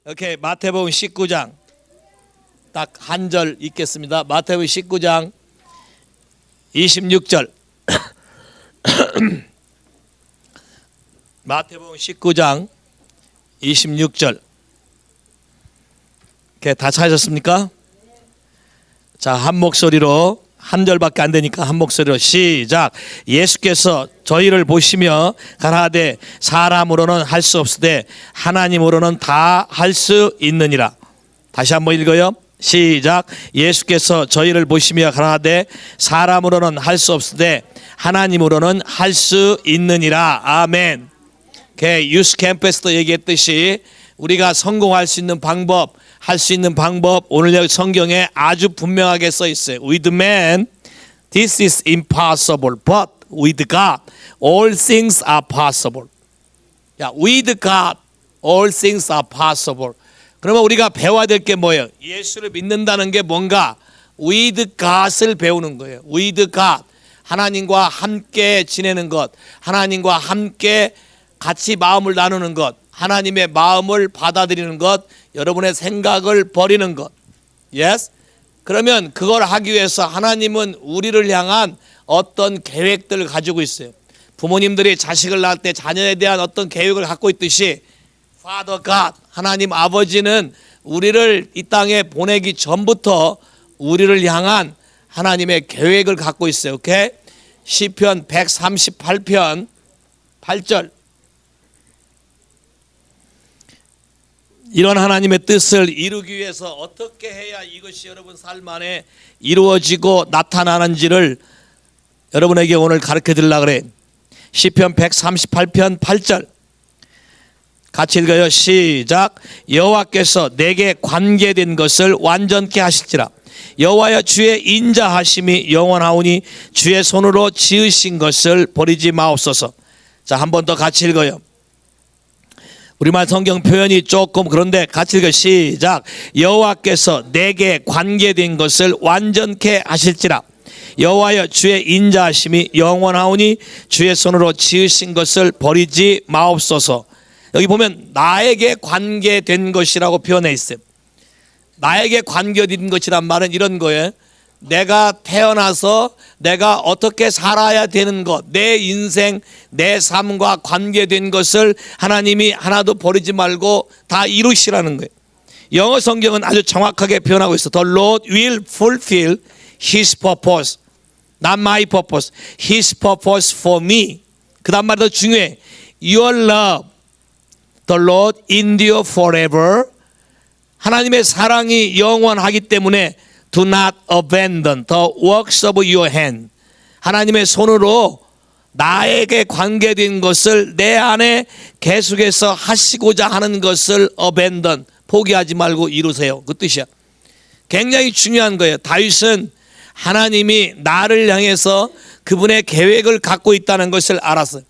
오케이, 마태복음 19장 딱 한 절 읽겠습니다. 마태복음 19장 26절. 마태복음 19장 26절. 오케이, 다 찾으셨습니까? 자, 한 목소리로, 한 절밖에 안 되니까 한 목소리로 시작. 예수께서 저희를 보시며 가라사대 사람으로는 할 수 없으되 하나님으로는 다 할 수 있느니라. 다시 한번 읽어요. 시작. 예수께서 저희를 보시며 가라사대 사람으로는 할 수 없으되 하나님으로는 할 수 있느니라. 아멘. 유스 캠프에서도 얘기했듯이 우리가 성공할 수 있는 방법, 할 수 있는 방법, 오늘 여기 성경에 아주 분명하게 써 있어요. With man, this is impossible, but with God, all things are possible. 야, with God, all things are possible. 그러면 우리가 배워야 될 게 뭐예요? 예수를 믿는다는 게 뭔가? with God을 배우는 거예요. with God, 하나님과 함께 지내는 것, 하나님과 함께 같이 마음을 나누는 것, 하나님의 마음을 받아들이는 것, 여러분의 생각을 버리는 것. Yes? 그러면 그걸 하기 위해서 하나님은 우리를 향한 어떤 계획들을 가지고 있어요. 부모님들이 자식을 낳을 때 자녀에 대한 어떤 계획을 갖고 있듯이 Father God, 하나님 아버지는 우리를 이 땅에 보내기 전부터 우리를 향한 하나님의 계획을 갖고 있어요. 오케이? 시편 138편 8절. 이런 하나님의 뜻을 이루기 위해서 어떻게 해야 이것이 여러분 삶 안에 이루어지고 나타나는지를 여러분에게 오늘 가르쳐 드리려고 그래. 시편 138편 8절 같이 읽어요. 시작. 여호와께서 내게 관계된 것을 완전케 하실지라. 여호와여 주의 인자하심이 영원하오니 주의 손으로 지으신 것을 버리지 마옵소서. 자, 한 번 더 같이 읽어요. 우리말 성경 표현이 조금 그런데 같이 읽어. 시작. 여호와께서 내게 관계된 것을 완전케 하실지라. 여호와여 주의 인자하심이 영원하오니 주의 손으로 지으신 것을 버리지 마옵소서. 여기 보면 나에게 관계된 것이라고 표현해 있어요. 나에게 관계된 것이란 말은 이런 거예요. 내가 태어나서 내가 어떻게 살아야 되는 것, 내 인생, 내 삶과 관계된 것을 하나님이 하나도 버리지 말고 다 이루시라는 거예요. 영어 성경은 아주 정확하게 표현하고 있어. The Lord will fulfill His purpose, not my purpose. His purpose for me. 그 다음 말이 더 중요해. Your love, the Lord endure forever. 하나님의 사랑이 영원하기 때문에 Do not abandon the works of your hand. 하나님의 손으로 나에게 관계된 것을 내 안에 계속해서 하시고자 하는 것을 abandon, 포기하지 말고 이루세요. 그 뜻이야. 굉장히 중요한 거예요. 다윗은 하나님이 나를 향해서 그분의 계획을 갖고 있다는 것을 알았어요.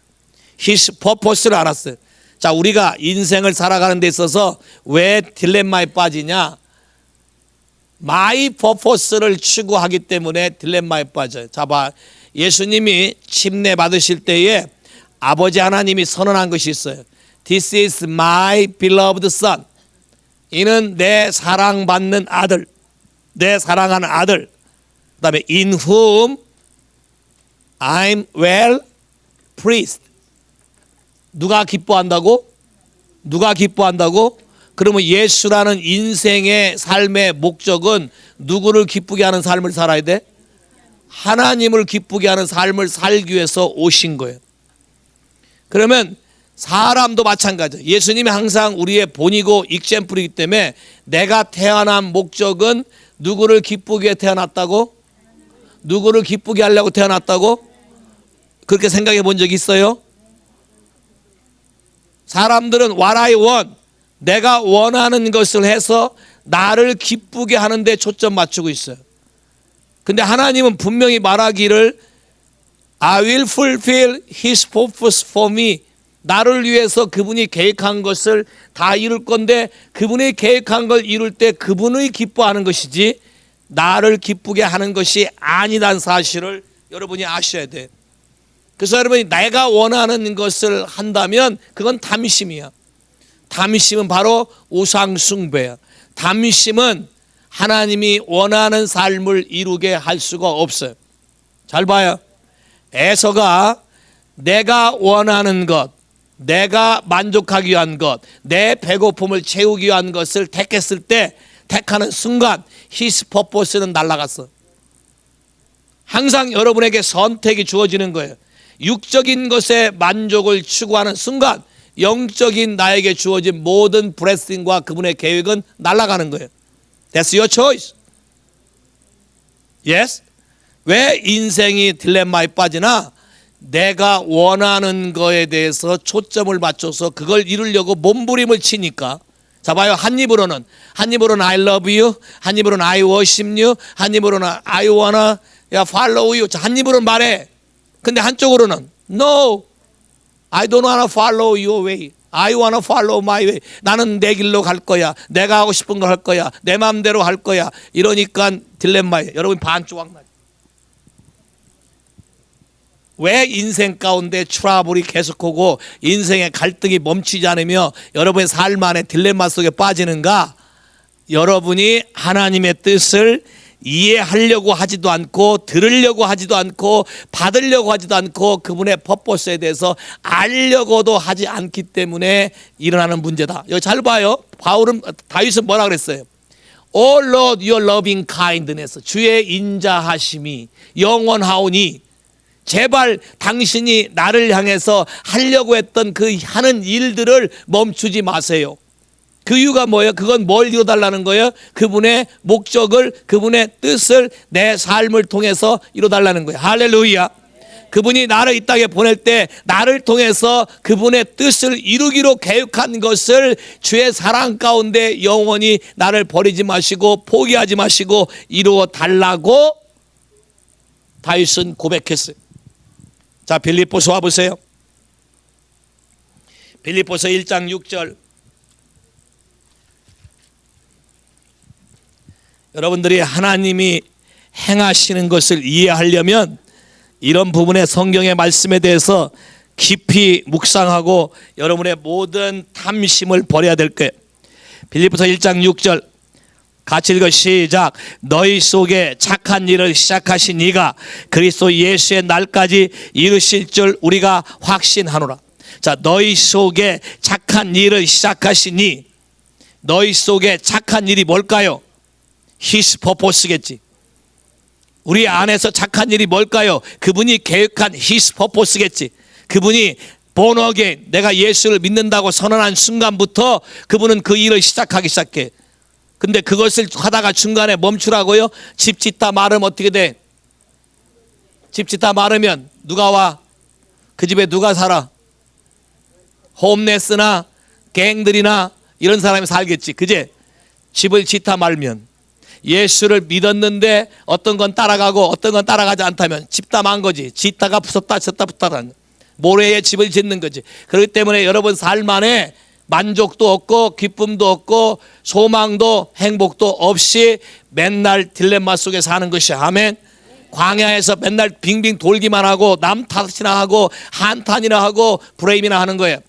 His purpose를 알았어요. 자, 우리가 인생을 살아가는 데 있어서 왜 딜레마에 빠지냐? 마이 퍼포스를 추구하기 때문에 딜레마에 빠져요. 자, 봐. 예수님이 침례 받으실 때에 아버지 하나님이 선언한 것이 있어요. This is my beloved son. 이는 내 사랑받는 아들, 내 사랑하는 아들. 그 다음에 in whom I'm well pleased. 누가 기뻐한다고? 누가 기뻐한다고? 그러면 예수라는 인생의 삶의 목적은 누구를 기쁘게 하는 삶을 살아야 돼? 하나님을 기쁘게 하는 삶을 살기 위해서 오신 거예요. 그러면 사람도 마찬가지예요. 예수님이 항상 우리의 본이고 익sem플이기 때문에 내가 태어난 목적은 누구를 기쁘게 태어났다고? 누구를 기쁘게 하려고 태어났다고? 그렇게 생각해 본 적 있어요? 사람들은 what I want, 내가 원하는 것을 해서 나를 기쁘게 하는 데 초점 맞추고 있어요. 근데 하나님은 분명히 말하기를 I will fulfill His purpose for me. 나를 위해서 그분이 계획한 것을 다 이룰 건데 그분이 계획한 걸 이룰 때 그분의 기뻐하는 것이지 나를 기쁘게 하는 것이 아니란 사실을 여러분이 아셔야 돼요. 그래서 여러분이 내가 원하는 것을 한다면 그건 탐심이야. 탐심은 바로 우상 숭배야. 탐심은 하나님이 원하는 삶을 이루게 할 수가 없어요. 잘 봐요. 에서가 내가 원하는 것, 내가 만족하기 위한 것, 내 배고픔을 채우기 위한 것을 택했을 때, 택하는 순간 히스 퍼포스는 날아갔어. 항상 여러분에게 선택이 주어지는 거예요. 육적인 것에 만족을 추구하는 순간 영적인 나에게 주어진 모든 블레싱과 그분의 계획은 날아가는 거예요. That's your choice. Yes? 왜 인생이 딜레마에 빠지나? 내가 원하는 거에 대해서 초점을 맞춰서 그걸 이루려고 몸부림을 치니까. 자 봐요. 한 입으로는 I love you, 한 입으로는 I worship you, 한 입으로는 I wanna follow you. 자, 한 입으로는 말해. 근데 한쪽으로는 No, I don't wanna follow your way. I wanna follow my way. 나는 내 길로 갈 거야. 내가 하고 싶은 걸 할 거야. 내 마음대로 할 거야. 이러니까 딜레마예요. 여러분 반조각나죠. 왜 인생 가운데 트러블이 계속하고 인생의 갈등이 멈추지 않으며 여러분의 삶 안에 딜레마 속에 빠지는가? 여러분이 하나님의 뜻을 이해하려고 하지도 않고 들으려고 하지도 않고 받으려고 하지도 않고 그분의 퍼포스에 대해서 알려고도 하지 않기 때문에 일어나는 문제다. 여기 잘 봐요. 다윗은 뭐라 그랬어요? Oh Lord, your loving kindness. 주의 인자하심이 영원하오니 제발 당신이 나를 향해서 하려고 했던 그 하는 일들을 멈추지 마세요. 그 이유가 뭐예요? 그건 뭘 이루어달라는 거예요? 그분의 목적을, 그분의 뜻을 내 삶을 통해서 이루어달라는 거예요. 할렐루야. 그분이 나를 이 땅에 보낼 때 나를 통해서 그분의 뜻을 이루기로 계획한 것을 주의 사랑 가운데 영원히 나를 버리지 마시고 포기하지 마시고 이루어달라고 다윗은 고백했어요. 자, 빌립보서 와보세요. 빌립보서 1장 6절. 여러분들이 하나님이 행하시는 것을 이해하려면 이런 부분의 성경의 말씀에 대해서 깊이 묵상하고 여러분의 모든 탐심을 버려야 될 거예요. 빌립보서 1장 6절 같이 읽어 시작. 너희 속에 착한 일을 시작하신 이가 그리스도 예수의 날까지 이루실 줄 우리가 확신하노라. 자, 너희 속에 착한 일을 시작하시니 너희 속에 착한 일이 뭘까요? His purpose겠지. 우리 안에서 착한 일이 뭘까요? 그분이 계획한 His purpose겠지. 그분이 born again, 내가 예수를 믿는다고 선언한 순간부터 그분은 그 일을 시작하기 시작해. 근데 그것을 하다가 중간에 멈추라고요? 집 짓다 마르면 어떻게 돼? 집 짓다 마르면 누가 와? 그 집에 누가 살아? 홈레스나 갱들이나 이런 사람이 살겠지. 그제? 집을 짓다 말면 예수를 믿었는데 어떤 건 따라가고 어떤 건 따라가지 않다면 짓다 만 거지. 짓다가 부쉈다 졌다 붙다라는 모래에 집을 짓는 거지. 그렇기 때문에 여러분 삶 안에 만족도 없고 기쁨도 없고 소망도 행복도 없이 맨날 딜레마 속에 사는 것이 아멘. 광야에서 맨날 빙빙 돌기만 하고 남 탓이나 하고 한탄이나 하고 브레임이나 하는 거예요.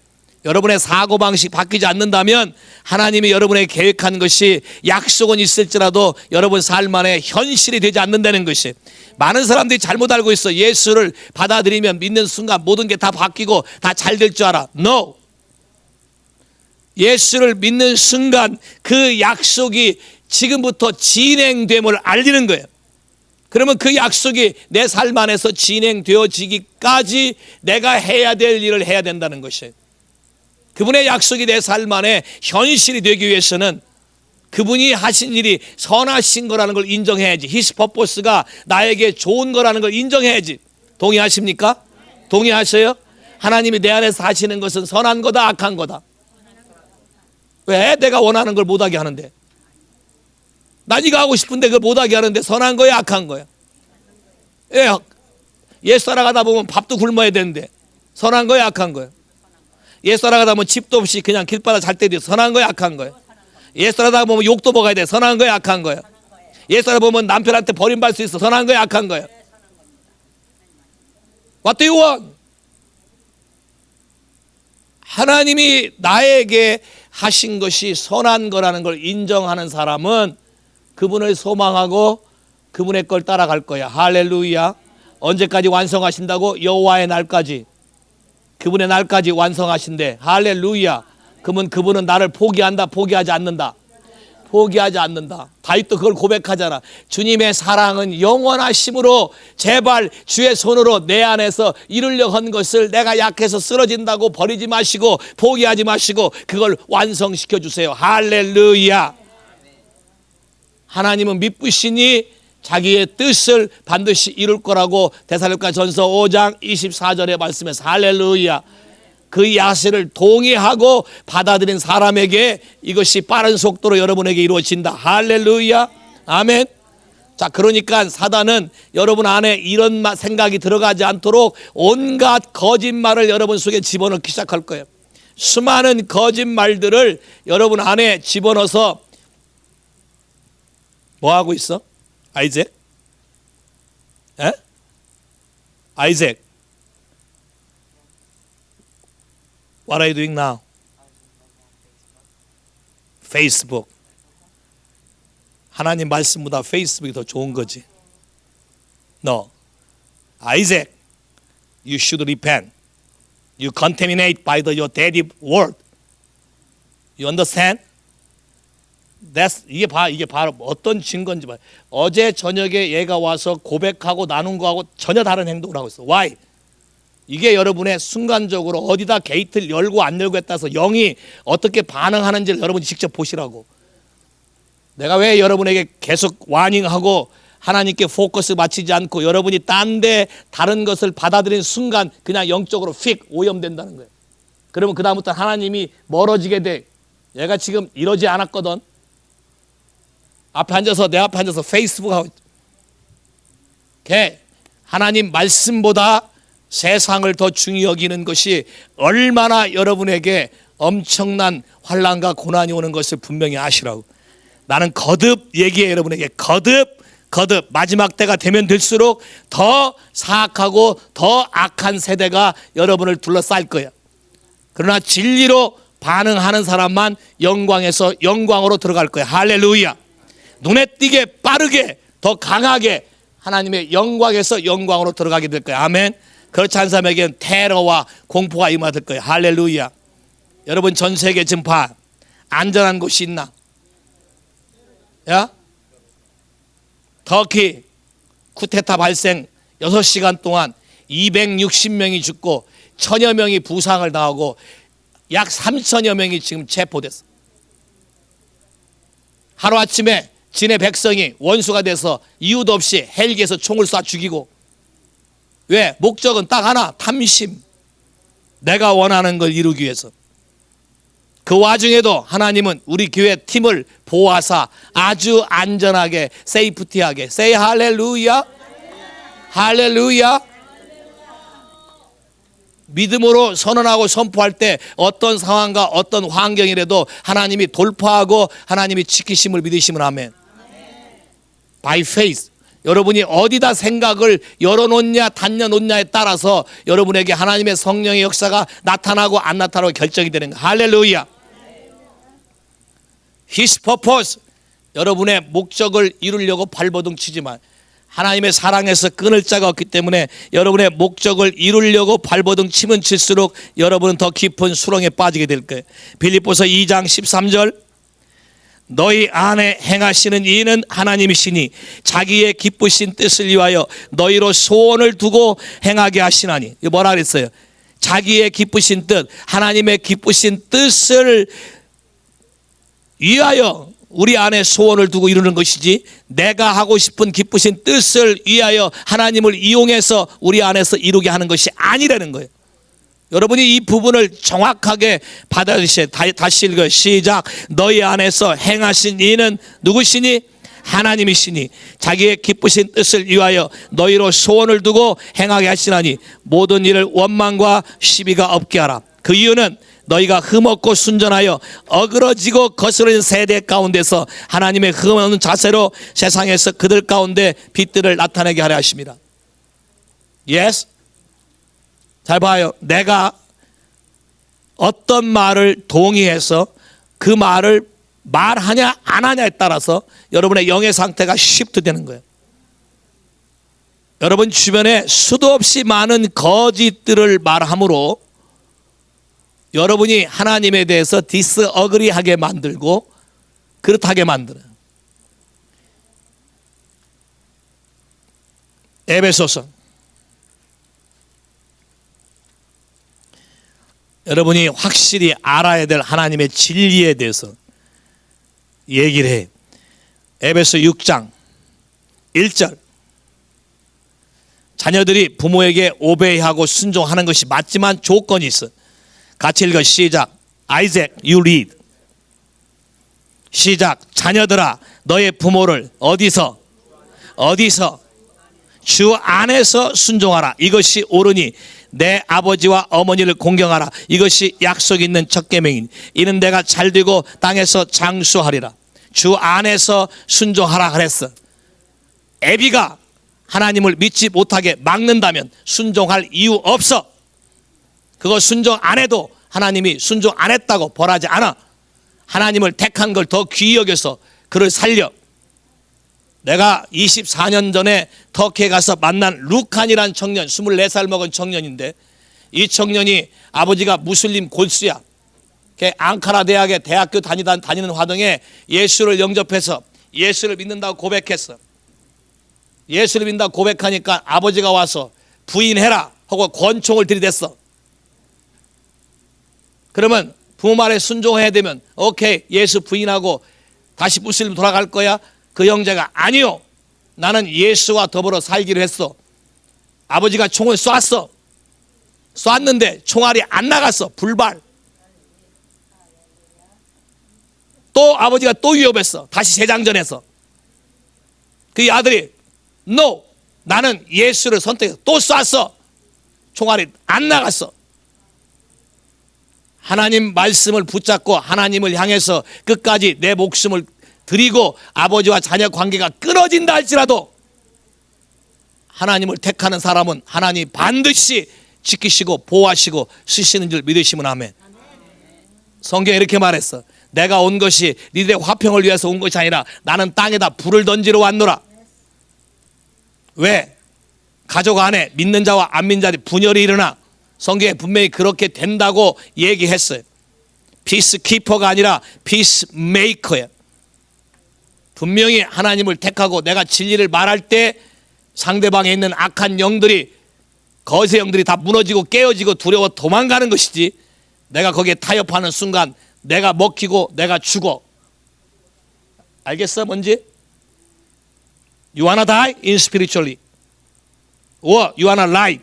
여러분의 사고방식 바뀌지 않는다면 하나님이 여러분에게 계획한 것이 약속은 있을지라도 여러분 삶 안에 현실이 되지 않는다는 것이. 많은 사람들이 잘못 알고 있어. 예수를 받아들이면 믿는 순간 모든 게 다 바뀌고 다 잘 될 줄 알아. No. 예수를 믿는 순간 그 약속이 지금부터 진행됨을 알리는 거예요. 그러면 그 약속이 내 삶 안에서 진행되어지기까지 내가 해야 될 일을 해야 된다는 것이에요. 그분의 약속이 내 삶 안에 현실이 되기 위해서는 그분이 하신 일이 선하신 거라는 걸 인정해야지. His purpose가 나에게 좋은 거라는 걸 인정해야지. 동의하십니까? 동의하세요? 하나님이 내 안에서 하시는 것은 선한 거다 악한 거다? 왜 내가 원하는 걸 못하게 하는데? 나 이거 하고 싶은데 그걸 못하게 하는데 선한 거야 악한 거야? 예, 예수 따라가다 보면 밥도 굶어야 되는데 선한 거야 악한 거야? 예수 따라가다 보면 집도 없이 그냥 길바닥 잘 때도 선한 거야 악한 거야? 예수 따라가다 보면 욕도 먹어야 돼 선한 거야 악한 거야? 예수 따라가다 보면 남편한테 버림받을 수 있어 선한 거야 악한 거야? What do you want? 하나님이 나에게 하신 것이 선한 거라는 걸 인정하는 사람은 그분을 소망하고 그분의 걸 따라갈 거야. 할렐루야. 언제까지 완성하신다고? 여호와의 날까지. 그분의 날까지 완성하신대. 할렐루야. 그러면 그분은 나를 포기한다, 포기하지 않는다. 포기하지 않는다. 다윗도 그걸 고백하잖아. 주님의 사랑은 영원하심으로 제발 주의 손으로 내 안에서 이루려 한 것을 내가 약해서 쓰러진다고 버리지 마시고 포기하지 마시고 그걸 완성시켜 주세요. 할렐루야. 하나님은 미쁘시니 자기의 뜻을 반드시 이룰 거라고 데살로니가전서 5장 24절의 말씀에서 할렐루야. 그 야세를 동의하고 받아들인 사람에게 이것이 빠른 속도로 여러분에게 이루어진다. 할렐루야. 아멘. 자, 그러니까 사단은 여러분 안에 이런 생각이 들어가지 않도록 온갖 거짓말을 여러분 속에 집어넣기 시작할 거예요. 수많은 거짓말들을 여러분 안에 집어넣어서 뭐 하고 있어? 아이잭? 에? 아이잭. What are you doing now? 페이스북. 하나님 말씀보다 페이스북이 더 좋은 거지. No. Isaac, you should repent. You contaminate by your daddy word. You understand? 이게 바로 어떤 증거인지 봐. 어제 저녁에 얘가 와서 고백하고 나눈 거하고 전혀 다른 행동을 하고 있어. Why? 이게 여러분의 순간적으로 어디다 게이트를 열고 안 열고에 따라서 영이 어떻게 반응하는지를 여러분이 직접 보시라고. 내가 왜 여러분에게 계속 와닝하고 하나님께 포커스 맞추지 않고 여러분이 딴 데 다른 것을 받아들이는 순간 그냥 영적으로 휙 오염된다는 거예요. 그러면 그 다음부터 하나님이 멀어지게 돼. 얘가 지금 이러지 않았거든. 내 앞에 앉아서 페이스북 하고 걔 하나님 말씀보다 세상을 더 중히 여기는 것이 얼마나 여러분에게 엄청난 환난과 고난이 오는 것을 분명히 아시라고. 나는 거듭 얘기해. 여러분에게 거듭 마지막 때가 되면 될수록 더 사악하고 더 악한 세대가 여러분을 둘러쌀 거야. 그러나 진리로 반응하는 사람만 영광에서 영광으로 들어갈 거야. 할렐루야. 눈에 띄게 빠르게 더 강하게 하나님의 영광에서 영광으로 들어가게 될 거야. 아멘. 그렇지 않은 사람에게는 테러와 공포가 임하될 거예요. 할렐루야. 여러분 전 세계 전파 안전한 곳이 있나? 야? 터키 쿠데타 발생 6시간 동안 260명이 죽고 1000여 명이 부상을 당하고 약 3000여 명이 지금 체포됐어. 하루아침에 진의 백성이 원수가 돼서 이유도 없이 헬기에서 총을 쏴 죽이고. 왜? 목적은 딱 하나, 탐심. 내가 원하는 걸 이루기 위해서. 그 와중에도 하나님은 우리 교회 팀을 보호하사 아주 안전하게 세이프티하게 say 할렐루야. 할렐루야. 믿음으로 선언하고 선포할 때 어떤 상황과 어떤 환경이라도 하나님이 돌파하고 하나님이 지키심을 믿으시면 아멘. By faith. 여러분이 어디다 생각을 열어놓냐 닫냐놓냐에 따라서 여러분에게 하나님의 성령의 역사가 나타나고 안 나타나고 결정이 되는 거예요. 할렐루야. His purpose. 여러분의 목적을 이루려고 발버둥 치지만 하나님의 사랑에서 끊을 자가 없기 때문에 여러분의 목적을 이루려고 발버둥 치면 칠수록 여러분은 더 깊은 수렁에 빠지게 될 거예요. 빌립보서 2장 13절. 너희 안에 행하시는 이는 하나님이시니 자기의 기쁘신 뜻을 위하여 너희로 소원을 두고 행하게 하시나니. 이거 뭐라 그랬어요? 자기의 기쁘신 뜻, 하나님의 기쁘신 뜻을 위하여 우리 안에 소원을 두고 이루는 것이지, 내가 하고 싶은 기쁘신 뜻을 위하여 하나님을 이용해서 우리 안에서 이루게 하는 것이 아니라는 거예요. 여러분이 이 부분을 정확하게 받아들이셔야. 다시 읽어요. 시작. 너희 안에서 행하신 이는 누구시니? 하나님이시니 자기의 기쁘신 뜻을 위하여 너희로 소원을 두고 행하게 하시나니 모든 일을 원망과 시비가 없게 하라. 그 이유는 너희가 흠없고 순전하여 어그러지고 거스르는 세대 가운데서 하나님의 흠없는 자세로 세상에서 그들 가운데 빛들을 나타내게 하려 하십니다. Yes? 잘 봐요. 내가 어떤 말을 동의해서 그 말을 말하냐 안 하냐에 따라서 여러분의 영의 상태가 시프트 되는 거예요. 여러분 주변에 수도 없이 많은 거짓들을 말함으로 여러분이 하나님에 대해서 디스어그리하게 만들고 그렇다게 만들어요. 에베소서, 여러분이 확실히 알아야 될 하나님의 진리에 대해서 얘기를 해. 에베소 6장 1절, 자녀들이 부모에게 오베이하고 순종하는 것이 맞지만 조건이 있어. 같이 읽어. 시작. 아이작, you read. 시작. 자녀들아, 너의 부모를 어디서 주 안에서 순종하라. 이것이 옳으니 내 아버지와 어머니를 공경하라. 이것이 약속 있는 첫 계명이니 이는 내가 잘되고 땅에서 장수하리라. 주 안에서 순종하라 그랬어. 애비가 하나님을 믿지 못하게 막는다면 순종할 이유 없어. 그거 순종 안 해도 하나님이 순종 안 했다고 벌하지 않아. 하나님을 택한 걸 더 귀히 여겨서 그를 살려. 내가 24년 전에 터키에 가서 만난 루칸이란 청년, 24살 먹은 청년인데, 이 청년이 아버지가 무슬림 골수야. 앙카라 대학에 대학교 다니는 화동에 예수를 영접해서 예수를 믿는다고 고백했어. 예수를 믿는다고 고백하니까 아버지가 와서 부인해라 하고 권총을 들이댔어. 그러면 부모 말에 순종해야 되면 오케이, 예수 부인하고 다시 무슬림 돌아갈 거야? 그 형제가 아니요, 나는 예수와 더불어 살기로 했어. 아버지가 총을 쐈는데 총알이 안 나갔어. 불발. 또 아버지가 또 위협했어. 다시 재장전해서. 그 아들이 no, 나는 예수를 선택해서 또 쐈어. 총알이 안 나갔어. 하나님 말씀을 붙잡고 하나님을 향해서 끝까지 내 목숨을 드리고 아버지와 자녀 관계가 끊어진다 할지라도 하나님을 택하는 사람은 하나님 반드시 지키시고 보호하시고 쓰시는 줄 믿으시면 아멘. 성경에 이렇게 말했어. 내가 온 것이 니들의 화평을 위해서 온 것이 아니라 나는 땅에다 불을 던지러 왔노라. 왜? 가족 안에 믿는 자와 안 믿는 자들이 분열이 일어나. 성경에 분명히 그렇게 된다고 얘기했어요. 피스키퍼가 아니라 피스메이커야. 분명히 하나님을 택하고 내가 진리를 말할 때 상대방에 있는 악한 영들이, 거세 영들이 다 무너지고 깨어지고 두려워 도망가는 것이지, 내가 거기에 타협하는 순간 내가 먹히고 내가 죽어. 알겠어 뭔지? You wanna die in spiritually or you wanna lie?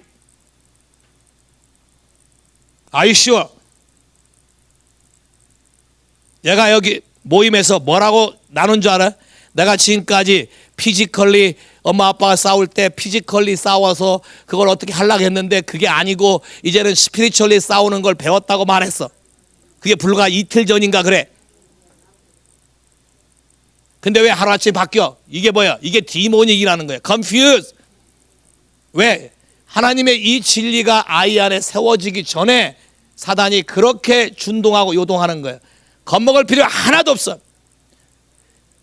Are you sure? 내가 여기 모임에서 뭐라고 나눈 줄 알아? 내가 지금까지 피지컬리 엄마 아빠가 싸울 때 피지컬리 싸워서 그걸 어떻게 하려고 했는데 그게 아니고 이제는 스피리추얼리 싸우는 걸 배웠다고 말했어. 그게 불과 이틀 전인가 그래. 근데 왜 하루아침에 바뀌어? 이게 뭐야? 이게 디모닉이라는 거야. confused. 왜? 하나님의 이 진리가 아이 안에 세워지기 전에 사단이 그렇게 준동하고 요동하는 거예요. 겁먹을 필요 하나도 없어.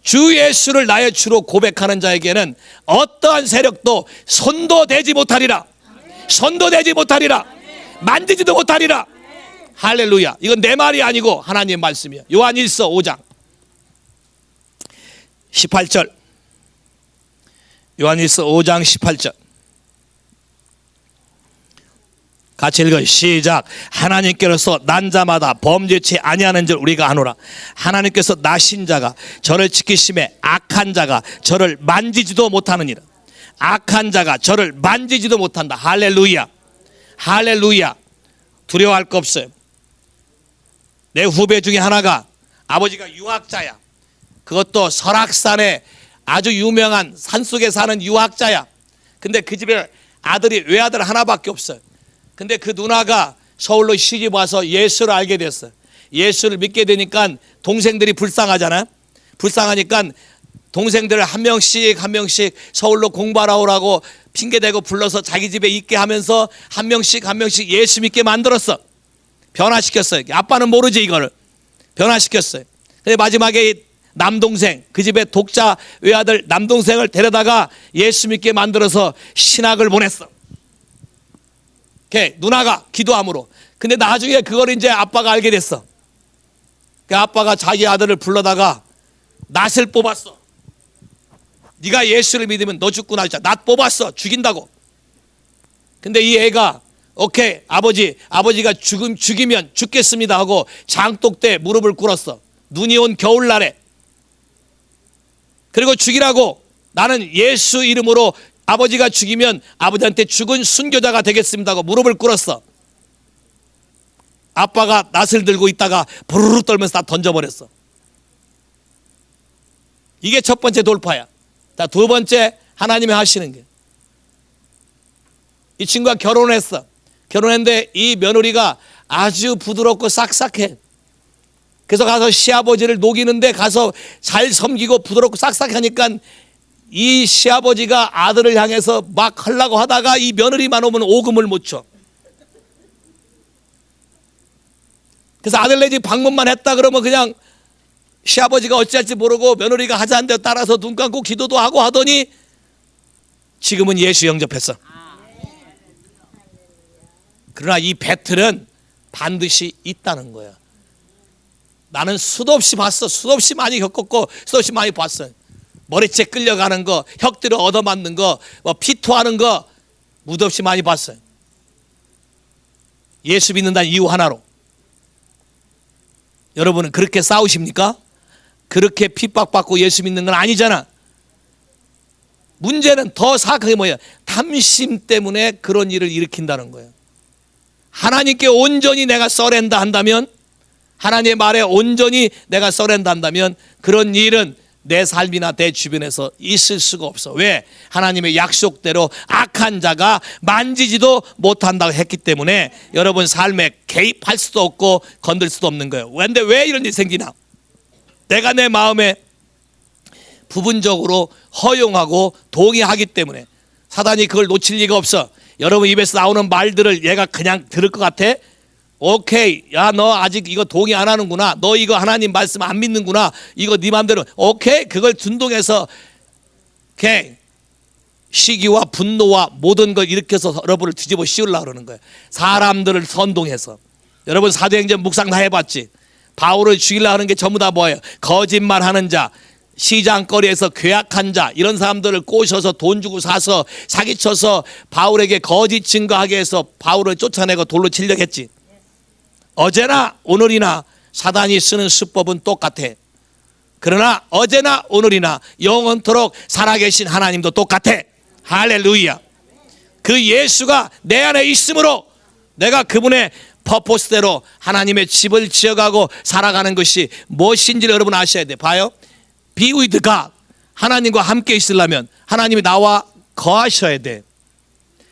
주 예수를 나의 주로 고백하는 자에게는 어떠한 세력도 손도 대지 못하리라. 손도 대지 못하리라. 만지지도 못하리라. 할렐루야. 이건 내 말이 아니고 하나님의 말씀이야. 요한일서 5장 18절. 요한일서 5장 18절. 같이 읽어요. 시작. 하나님께로서 난 자마다 범죄치 아니하는 줄 우리가 아노라. 하나님께서 나신 자가 저를 지키심에 악한 자가 저를 만지지도 못하느니라. 악한 자가 저를 만지지도 못한다. 할렐루야. 할렐루야. 두려워할 거 없어요. 내 후배 중에 하나가 아버지가 유학자야. 그것도 설악산에 아주 유명한 산속에 사는 유학자야. 근데 그 집에 아들이 외아들 하나밖에 없어요. 근데 그 누나가 서울로 시집 와서 예수를 알게 됐어. 예수를 믿게 되니까 동생들이 불쌍하잖아. 불쌍하니까 동생들을 한 명씩 서울로 공부하러 오라고 핑계대고 불러서 자기 집에 있게 하면서 한 명씩 예수 믿게 만들었어. 변화시켰어요. 아빠는 모르지 이거를. 변화시켰어요. 근데 마지막에 이 남동생, 그 집의 독자 외아들 남동생을 데려다가 예수 믿게 만들어서 신학을 보냈어. 누나가 기도함으로. 근데 나중에 그걸 이제 아빠가 알게 됐어. 그 아빠가 자기 아들을 불러다가 낫을 뽑았어. 네가 예수를 믿으면 너 죽고 나 낫 뽑았어. 죽인다고. 근데 이 애가 오케이 아버지가 죽이면 죽겠습니다 하고 장독대에 무릎을 꿇었어. 눈이 온 겨울날에. 그리고 죽이라고, 나는 예수 이름으로 아버지가 죽이면 아버지한테 죽은 순교자가 되겠습니다 하고 무릎을 꿇었어. 아빠가 낫을 들고 있다가 부르르 떨면서 다 던져버렸어. 이게 첫 번째 돌파야. 자, 두 번째, 하나님이 하시는 게, 이 친구가 결혼했어. 결혼했는데 이 며느리가 아주 부드럽고 싹싹해. 그래서 가서 시아버지를 녹이는데 가서 잘 섬기고 부드럽고 싹싹하니까 이 시아버지가 아들을 향해서 막 하려고 하다가 이 며느리만 오면 오금을 못 쳐. 그래서 아들 내 집 방문만 했다 그러면 그냥 시아버지가 어찌할지 모르고 며느리가 하자는 대로 따라서 눈 감고 기도도 하고 하더니 지금은 예수 영접했어. 그러나 이 배틀은 반드시 있다는 거야. 나는 수도 없이 봤어. 수도 없이 많이 겪었고 수도 없이 많이 봤어. 머리채 끌려가는 거, 혁들을 얻어맞는 거, 피토하는 거 무도 없이 많이 봤어요. 예수 믿는다는 이유 하나로. 여러분은 그렇게 싸우십니까? 그렇게 핍박받고 예수 믿는 건 아니잖아. 문제는 더 사악하게 뭐예요? 탐심 때문에 그런 일을 일으킨다는 거예요. 하나님께 온전히 내가 서렌다 한다면, 하나님의 말에 온전히 내가 서렌다 한다면 그런 일은 내 삶이나 내 주변에서 있을 수가 없어. 왜? 하나님의 약속대로 악한 자가 만지지도 못한다고 했기 때문에 여러분 삶에 개입할 수도 없고 건들 수도 없는 거예요. 근데 왜 이런 일이 생기나? 내가 내 마음에 부분적으로 허용하고 동의하기 때문에. 사단이 그걸 놓칠 리가 없어. 여러분 입에서 나오는 말들을 얘가 그냥 들을 것 같아? 오케이, 야 너 아직 이거 동의 안 하는구나, 너 이거 하나님 말씀 안 믿는구나, 이거 네 맘대로. 오케이, 그걸 준동해서 시기와 분노와 모든 걸 일으켜서 여러분을 뒤집어 씌우려고 그러는 거예요. 사람들을 선동해서. 여러분 사도행전 묵상 다 해봤지? 바울을 죽이려고 하는 게 전부 다 뭐예요? 거짓말하는 자, 시장거리에서 괴악한 자, 이런 사람들을 꼬셔서 돈 주고 사서 사기쳐서 바울에게 거짓 증거하게 해서 바울을 쫓아내고 돌로 치려고 했지. 어제나 오늘이나 사단이 쓰는 수법은 똑같아. 그러나 어제나 오늘이나 영원토록 살아계신 하나님도 똑같아. 할렐루야. 그 예수가 내 안에 있으므로 내가 그분의 퍼포스대로 하나님의 집을 지어가고 살아가는 것이 무엇인지를 여러분 아셔야 돼. 봐요. Be with God. 하나님과 함께 있으려면 하나님이 나와 거하셔야 돼.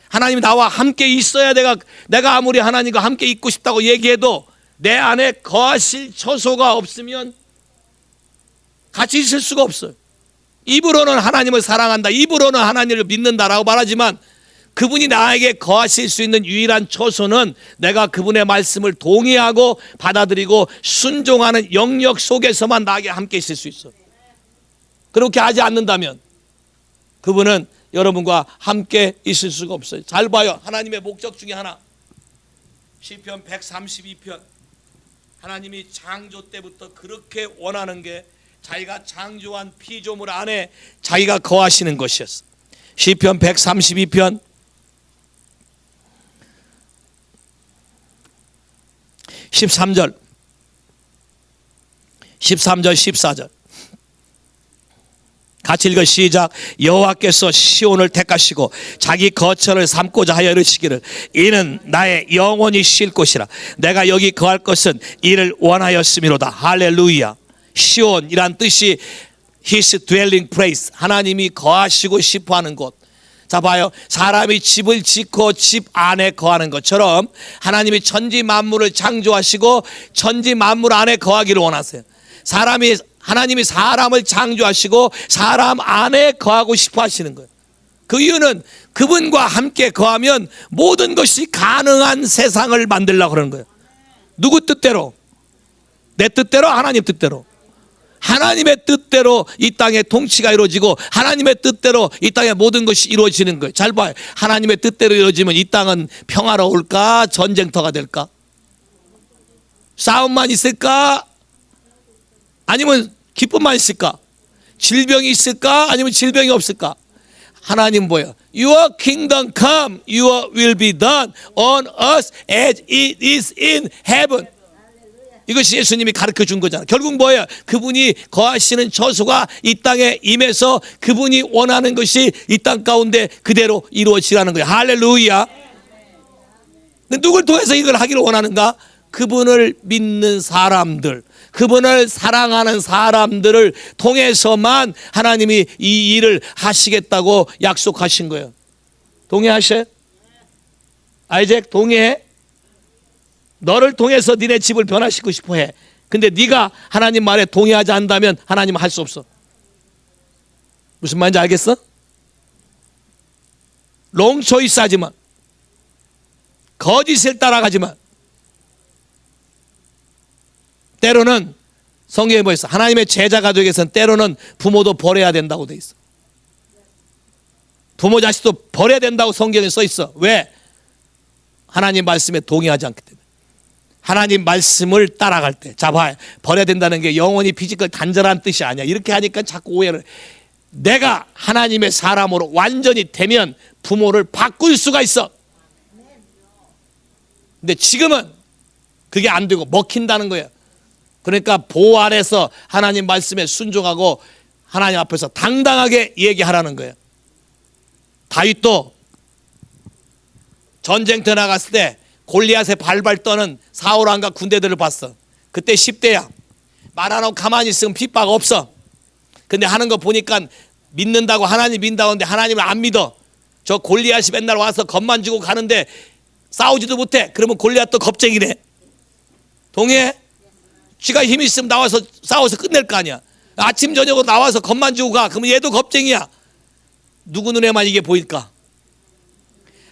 하나님이 나와 함께 있어야 내가 아무리 하나님과 함께 있고 싶다고 얘기해도 내 안에 거하실 처소가 없으면 같이 있을 수가 없어요. 입으로는 하나님을 사랑한다, 입으로는 하나님을 믿는다라고 말하지만 그분이 나에게 거하실 수 있는 유일한 처소는 내가 그분의 말씀을 동의하고 받아들이고 순종하는 영역 속에서만 나에게 함께 있을 수 있어. 그렇게 하지 않는다면 그분은 여러분과 함께 있을 수가 없어요. 잘 봐요. 하나님의 목적 중에 하나, 시편 132편. 하나님이 창조 때부터 그렇게 원하는 게 자기가 창조한 피조물 안에 자기가 거하시는 것이었어. 시편 132편 13절 14절 같이 읽어 시작. 여호와께서 시온을 택하시고 자기 거처를 삼고자 하여 이르시기를 이는 나의 영원히 쉴 곳이라. 내가 여기 거할 것은 이를 원하였음이로다. 할렐루야. 시온이란 뜻이 His dwelling place, 하나님이 거하시고 싶어하는 곳. 자 봐요. 사람이 집을 짓고 집 안에 거하는 것처럼 하나님이 천지 만물을 창조하시고 천지 만물 안에 거하기를 원하세요. 하나님이 사람을 창조하시고 사람 안에 거하고 싶어 하시는 거예요. 그 이유는 그분과 함께 거하면 모든 것이 가능한 세상을 만들려고 그러는 거예요. 누구 뜻대로? 내 뜻대로, 하나님 뜻대로. 하나님의 뜻대로 이 땅의 통치가 이루어지고 하나님의 뜻대로 이 땅의 모든 것이 이루어지는 거예요. 잘 봐요. 하나님의 뜻대로 이루어지면 이 땅은 평화로울까? 전쟁터가 될까? 싸움만 있을까? 아니면 기쁨만 있을까? 질병이 있을까? 아니면 질병이 없을까? 하나님 뭐예요? Your kingdom come, your will be done on earth as it is in heaven. 이것이 예수님이 가르쳐 준 거잖아. 결국 뭐예요? 그분이 거하시는 저수가 이 땅에 임해서 그분이 원하는 것이 이 땅 가운데 그대로 이루어지라는 거예요. 할렐루야. 누굴 통해서 이걸 하기를 원하는가? 그분을 믿는 사람들, 그분을 사랑하는 사람들을 통해서만 하나님이 이 일을 하시겠다고 약속하신 거예요. 동의하셔요? 아이작 동의해? 너를 통해서 니네 집을 변화시키고 싶어 해. 근데 네가 하나님 말에 동의하지 않는다면 하나님은 할 수 없어. 무슨 말인지 알겠어? 롱 초이스 하지만, 거짓을 따라가지만, 때로는 성경에 뭐 있어? 하나님의 제자가 되기 위해서는 때로는 부모도 버려야 된다고 돼 있어. 부모 자식도 버려야 된다고 성경에 써 있어. 왜? 하나님 말씀에 동의하지 않기 때문에. 하나님 말씀을 따라갈 때. 자, 봐. 버려야 된다는 게 영원히 피지컬 단절한 뜻이 아니야. 이렇게 하니까 자꾸 오해를. 내가 하나님의 사람으로 완전히 되면 부모를 바꿀 수가 있어. 근데 지금은 그게 안 되고 먹힌다는 거예요. 그러니까 보호 아래서 하나님 말씀에 순종하고 하나님 앞에서 당당하게 얘기하라는 거예요. 다윗도 전쟁터에 나갔을 때 골리앗에 발발 떠는 사울 왕과 군대들을 봤어. 그때 10대야. 말 안 하고 가만히 있으면 핍박 없어. 근데 하는 거 보니까 믿는다고 하나님 믿는다고 하는데 하나님을 안 믿어. 저 골리앗이 맨날 와서 겁만 주고 가는데 싸우지도 못해. 그러면 골리앗도 겁쟁이래. 동의해? 쥐가 힘이 있으면 나와서 싸워서 끝낼 거 아니야. 아침 저녁으로 나와서 겁만 주고 가. 그러면 얘도 겁쟁이야. 누구 눈에만 이게 보일까?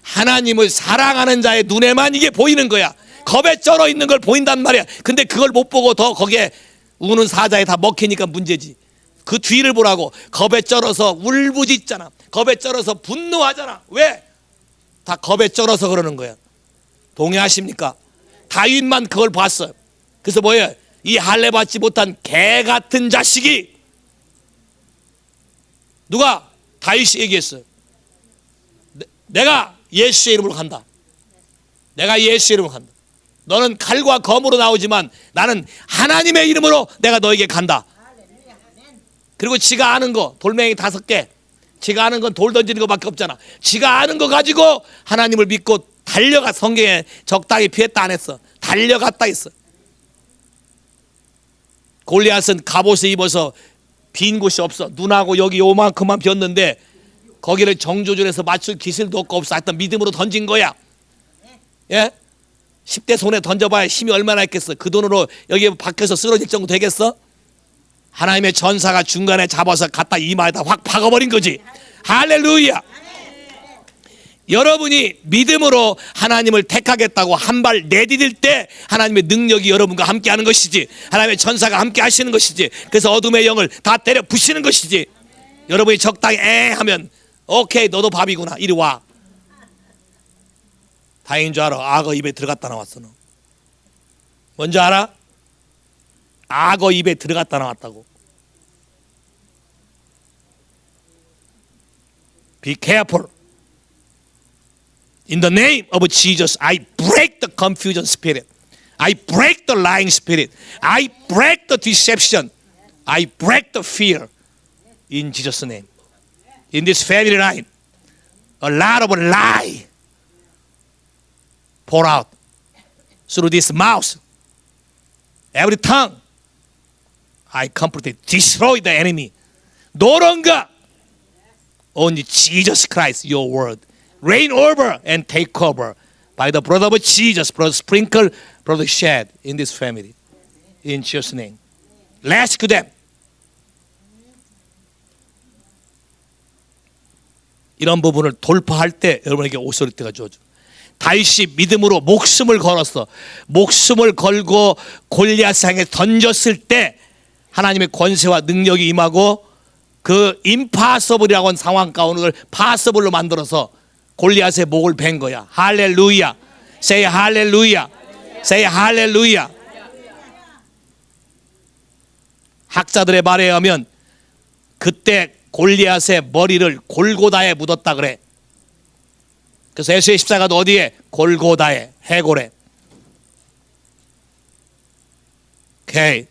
하나님을 사랑하는 자의 눈에만 이게 보이는 거야. 겁에 쩔어 있는 걸 보인단 말이야. 근데 그걸 못 보고 더 거기에 우는 사자에 다 먹히니까 문제지. 그 뒤를 보라고. 겁에 쩔어서 울부짖잖아. 겁에 쩔어서 분노하잖아. 왜? 다 겁에 쩔어서 그러는 거야. 동의하십니까? 다윗만 그걸 봤어요. 그래서 뭐예요? 이 할례 받지 못한 개 같은 자식이, 누가? 다윗이 얘기했어요. 내가 예수의 이름으로 간다. 내가 예수의 이름으로 간다. 너는 칼과 검으로 나오지만 나는 하나님의 이름으로 내가 너에게 간다. 그리고 지가 아는 거 돌멩이 5개, 지가 아는 건 돌 던지는 것밖에 없잖아. 지가 아는 거 가지고 하나님을 믿고 달려가. 성경에 적당히 피했다 안 했어. 달려갔다 했어. 골리앗은 갑옷을 입어서 빈 곳이 없어. 눈하고 여기 요만큼만 비었는데 거기를 정조준해서 맞출 기술도 없고 하여튼 믿음으로 던진 거야. 예? 10대 손에 던져봐야 힘이 얼마나 있겠어. 그 돈으로 여기에 박혀서 쓰러질 정도 되겠어? 하나님의 전사가 중간에 잡아서 갖다 이마에다 확 박아버린 거지. 할렐루야. 여러분이 믿음으로 하나님을 택하겠다고 한 발 내디딜 때 하나님의 능력이 여러분과 함께 하는 것이지, 하나님의 전사가 함께 하시는 것이지, 그래서 어둠의 영을 다 때려 부시는 것이지. 여러분이 적당히 하면 오케이 너도 밥이구나 이리 와. 다행인 줄 알아. 악어 입에 들어갔다 나왔어. 너 뭔지 알아? 악어 입에 들어갔다 나왔다고. Be careful. In the name of Jesus, I break the confusion spirit. I break the lying spirit. I break the deception. I break the fear. In Jesus' name. In this family line, a lot of lie pour out through this mouth. Every tongue, I completely destroy the enemy. No longer only Jesus Christ, your word, reign over and take over by the blood of Jesus, blood sprinkled, blood shed in this family. In Jesus' name. Rescue them. 이런 부분을 돌파할 때 여러분에게 오소리때가 주어져. 다윗이 믿음으로 목숨을 걸었어. 목숨을 걸고 골리앗을 향해 던졌을 때 하나님의 권세와 능력이 임하고 그 임파서블이라고 하는 상황 가운데 파서블로 만들어서 골리앗의 목을 벤 거야. 할렐루야. Say 할렐루야. Say 할렐루야. 학자들의 말에 의하면 그때 골리앗의 머리를 골고다에 묻었다 그래. 그래서 예수의 십자가도 어디에? 골고다에, 해골에. 오케이.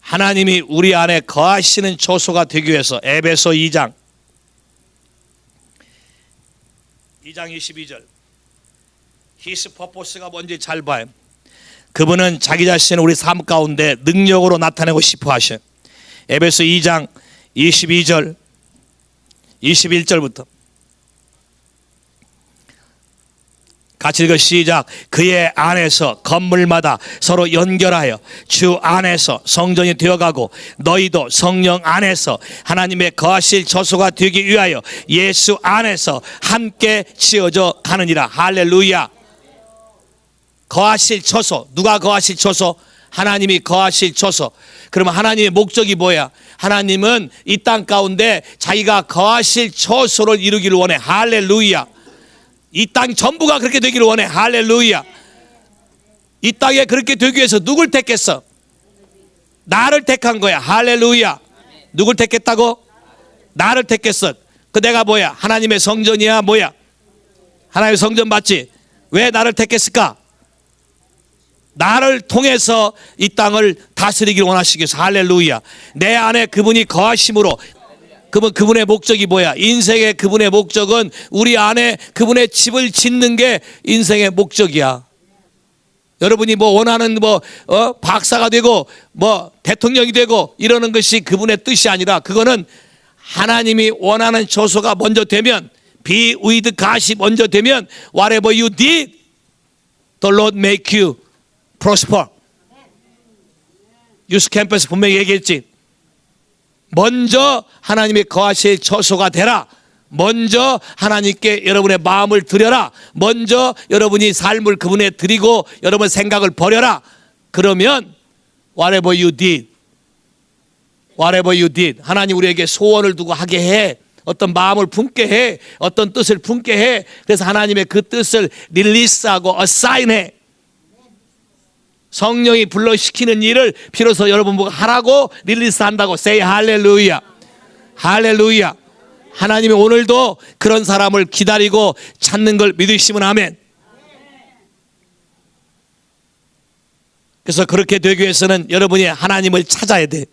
하나님이 우리 안에 거하시는 초소가 되기 위해서 에베소 2장 22절 His purpose가 뭔지 잘 봐요. 그분은 자기 자신을 우리 삶 가운데 능력으로 나타내고 싶어 하셔. 에베소 2장 22절 21절부터 같이 읽어 시작. 그의 안에서 건물마다 서로 연결하여 주 안에서 성전이 되어가고 너희도 성령 안에서 하나님의 거하실 처소가 되기 위하여 예수 안에서 함께 지어져 가느니라. 할렐루야. 거하실 처소. 누가 거하실 처소? 하나님이 거하실 처소. 그러면 하나님의 목적이 뭐야? 하나님은 이 땅 가운데 자기가 거하실 처소를 이루기를 원해. 할렐루야. 이 땅 전부가 그렇게 되기를 원해. 할렐루야. 이 땅에 그렇게 되기 위해서 누굴 택했어? 나를 택한 거야. 할렐루야. 누굴 택했다고? 나를 택했어. 그 내가 뭐야? 하나님의 성전이야? 뭐야? 하나님의 성전 맞지? 왜 나를 택했을까? 나를 통해서 이 땅을 다스리기를 원하시기 위해서. 할렐루야. 내 안에 그분이 거하심으로. 그러면 그분의 목적이 뭐야? 인생의 그분의 목적은 우리 안에 그분의 집을 짓는 게 인생의 목적이야. 여러분이 뭐 원하는 박사가 되고 대통령이 되고 이러는 것이 그분의 뜻이 아니라 그거는 하나님이 원하는 처소가 먼저 되면 be with God이 먼저 되면 whatever you did the Lord make you prosper. 유스 캠프에서 분명히 얘기했지. 먼저 하나님의 거하실 처소가 되라. 먼저 하나님께 여러분의 마음을 드려라. 먼저 여러분이 삶을 그분에 드리고 여러분 생각을 버려라. 그러면 whatever you did, whatever you did, 하나님 우리에게 소원을 두고 하게 해. 어떤 마음을 품게 해. 어떤 뜻을 품게 해. 그래서 하나님의 그 뜻을 릴리스하고 어사인해. 성령이 불러시키는 일을 비로소 여러분 보고 하라고 릴리스한다고. Say 할렐루야. 할렐루야. 하나님이 오늘도 그런 사람을 기다리고 찾는 걸 믿으시면 아멘. 그래서 그렇게 되기 위해서는 여러분이 하나님을 찾아야 돼.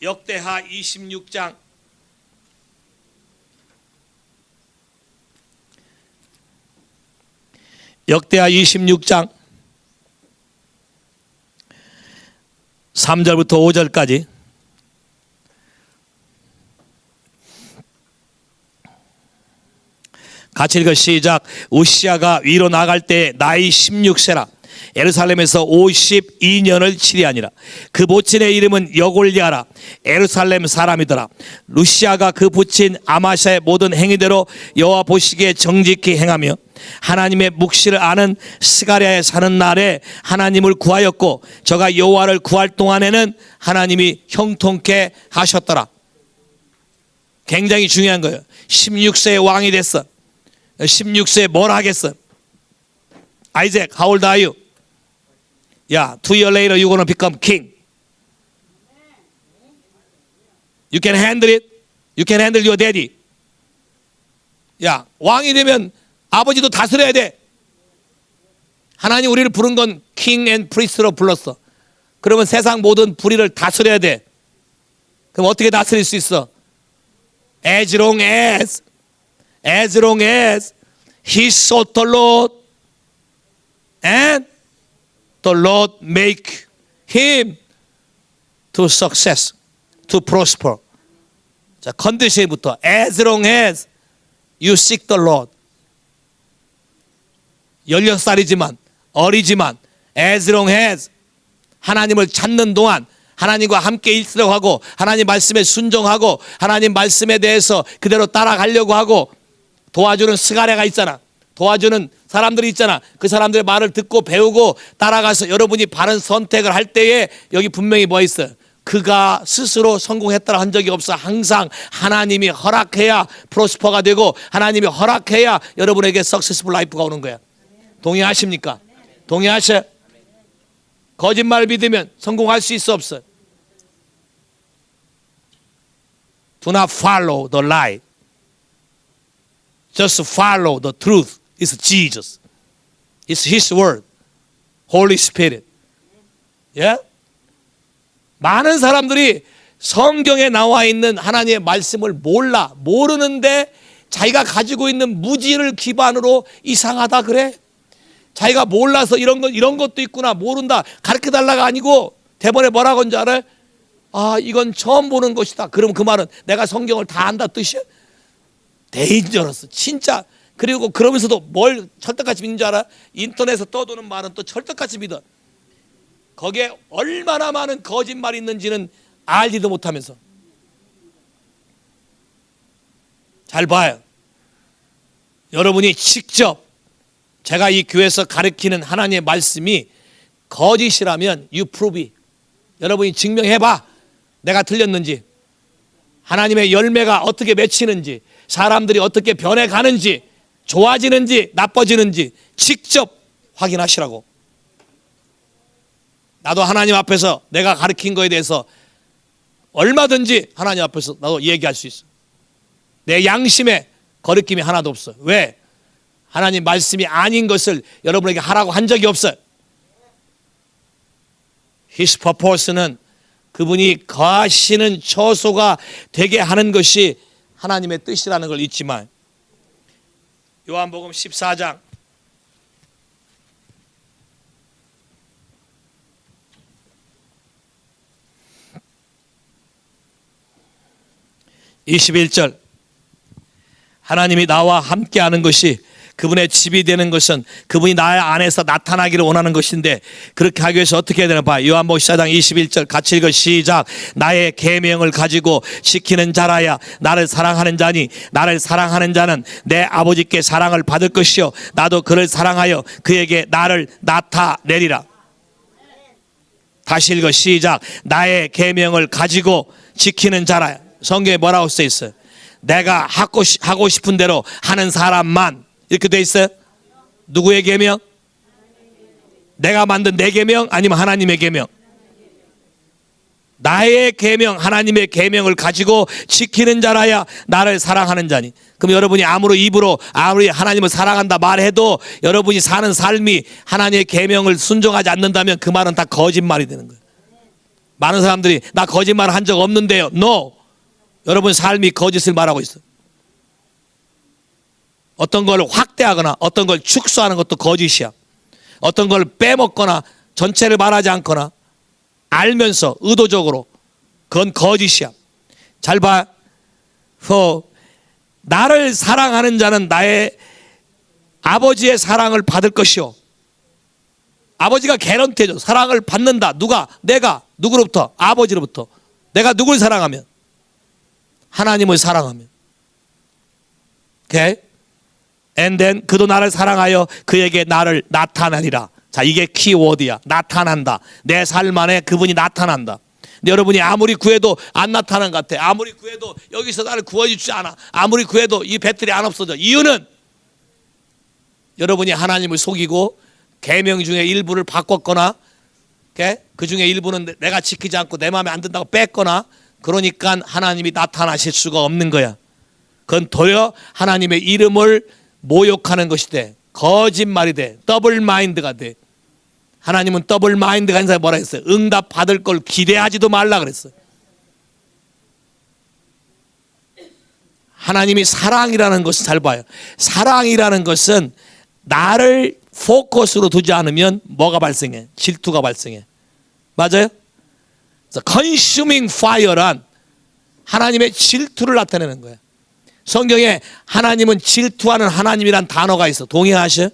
역대하 26장 역대하 26장 3절부터 5절까지 같이 읽어 시작. 우시아가 위로 나갈 때 나이 16세라 예루살렘에서 52년을 치리하니라. 그 모친의 이름은 여골리아라. 예루살렘 사람이더라. 루시아가 그 부친 아마샤의 모든 행위대로 여호와 보시기에 정직히 행하며 하나님의 묵시를 아는 스가랴에 사는 날에 하나님을 구하였고 저가 여호와를 구할 동안에는 하나님이 형통케 하셨더라. 굉장히 중요한 거예요. 16세에 왕이 됐어. 16세에 뭘 하겠어? 아이작, how old are you? 야, 2 years later you're gonna become king. You can handle it. You can handle your daddy. 야, 왕이 되면 아버지도 다스려야 돼. 하나님 우리를 부른 건 king and priest로 불렀어. 그러면 세상 모든 불의를 다스려야 돼. 그럼 어떻게 다스릴 수 있어? As long as he sought the Lord and the Lord make him to success, to prosper. 자, 컨디션부터 as long as you seek the Lord. 16살이지만 어리지만 as long as 하나님을 찾는 동안 하나님과 함께 있으려고 하고 하나님 말씀에 순종하고 하나님 말씀에 대해서 그대로 따라가려고 하고 도와주는 스가랴가 있잖아. 도와주는 사람들이 있잖아. 그 사람들의 말을 듣고 배우고 따라가서 여러분이 바른 선택을 할 때에 여기 분명히 뭐 있어요? 그가 스스로 성공했다라 한 적이 없어. 항상 하나님이 허락해야 프로스퍼가 되고 하나님이 허락해야 여러분에게 석세스풀 라이프가 오는 거야. 동의하십니까? 동의하셔? 거짓말 믿으면 성공할 수 있어 없어? Do not follow the lie. Just follow the truth. It's Jesus. It's His word. Holy Spirit. Yeah? 많은 사람들이 성경에 나와 있는 하나님의 말씀을 모르는데 자기가 가지고 있는 무지를 기반으로 이상하다 그래. 자기가 몰라서 이런 것도 있구나 모른다 가르쳐 달라가 아니고 대본에 뭐라고 한줄 알아요? 아, 이건 처음 보는 것이다. 그럼 그 말은 내가 성경을 다 안다 뜻이야? 데인저러스 진짜. 그리고 그러면서도 뭘 철떡같이 믿는 줄 알아? 인터넷에서 떠도는 말은 또 철떡같이 믿어. 거기에 얼마나 많은 거짓말이 있는지는 알지도 못하면서. 잘 봐요. 여러분이 직접 제가 이 교회에서 가르치는 하나님의 말씀이 거짓이라면 you prove it. 여러분이 증명해봐. 내가 틀렸는지, 하나님의 열매가 어떻게 맺히는지, 사람들이 어떻게 변해가는지, 좋아지는지 나빠지는지 직접 확인하시라고. 나도 하나님 앞에서 내가 가르친 거에 대해서 얼마든지 하나님 앞에서 나도 얘기할 수 있어. 내 양심에 거리낌이 하나도 없어. 왜? 하나님 말씀이 아닌 것을 여러분에게 하라고 한 적이 없어요. His purpose는 그분이 거하시는 처소가 되게 하는 것이 하나님의 뜻이라는 걸 잊지 마. 요한복음 14장 21절 하나님이 나와 함께하는 것이 그분의 집이 되는 것은 그분이 나의 안에서 나타나기를 원하는 것인데 그렇게 하기 위해서 어떻게 해야 되나 봐. 요한복음 14장 21절 같이 읽어 시작. 나의 계명을 가지고 지키는 자라야 나를 사랑하는 자니 나를 사랑하는 자는 내 아버지께 사랑을 받을 것이요 나도 그를 사랑하여 그에게 나를 나타내리라. 다시 읽어 시작. 나의 계명을 가지고 지키는 자라야. 성경에 뭐라고 써 있어요? 내가 하고 싶은 대로 하는 사람만 이렇게 돼 있어요. 누구의 계명? 내가 만든 내 계명 아니면 하나님의 계명? 나의 계명, 하나님의 계명을 가지고 지키는 자라야 나를 사랑하는 자니. 그럼 여러분이 아무리 하나님을 사랑한다 말해도 여러분이 사는 삶이 하나님의 계명을 순종하지 않는다면 그 말은 다 거짓말이 되는 거예요. 많은 사람들이 나 거짓말 한 적 없는데요. No. 여러분 삶이 거짓을 말하고 있어요. 어떤 걸 확대하거나 어떤 걸 축소하는 것도 거짓이야. 어떤 걸 빼먹거나 전체를 말하지 않거나 알면서 의도적으로 그건 거짓이야. 잘 봐. 나를 사랑하는 자는 나의 아버지의 사랑을 받을 것이요. 아버지가 개런티해줘. 사랑을 받는다. 누가? 내가. 누구로부터? 아버지로부터. 내가 누굴 사랑하면? 하나님을 사랑하면. 오케이? And then 그도 나를 사랑하여 그에게 나를 나타내리라. 자, 이게 키워드야. 나타난다. 내 삶 안에 그분이 나타난다. 근데 여러분이 아무리 구해도 안 나타난 것 같아. 아무리 구해도 여기서 나를 구해주지 않아. 아무리 구해도 이 배틀이 안 없어져. 이유는 여러분이 하나님을 속이고 계명 중에 일부를 바꿨거나 그 중에 일부는 내가 지키지 않고 내 마음에 안 든다고 뺐거나 그러니까 하나님이 나타나실 수가 없는 거야. 그건 도리어 하나님의 이름을 모욕하는 것이 돼. 거짓말이 돼. 더블 마인드가 돼. 하나님은 더블 마인드가 아닌 사람이 뭐라 했어요? 응답 받을 걸 기대하지도 말라 그랬어요. 하나님이 사랑이라는 것을 잘 봐요. 사랑이라는 것은 나를 포커스로 두지 않으면 뭐가 발생해? 질투가 발생해. 맞아요? 그래서 consuming fire란 하나님의 질투를 나타내는 거예요. 성경에 하나님은 질투하는 하나님이란 단어가 있어. 동의하셔?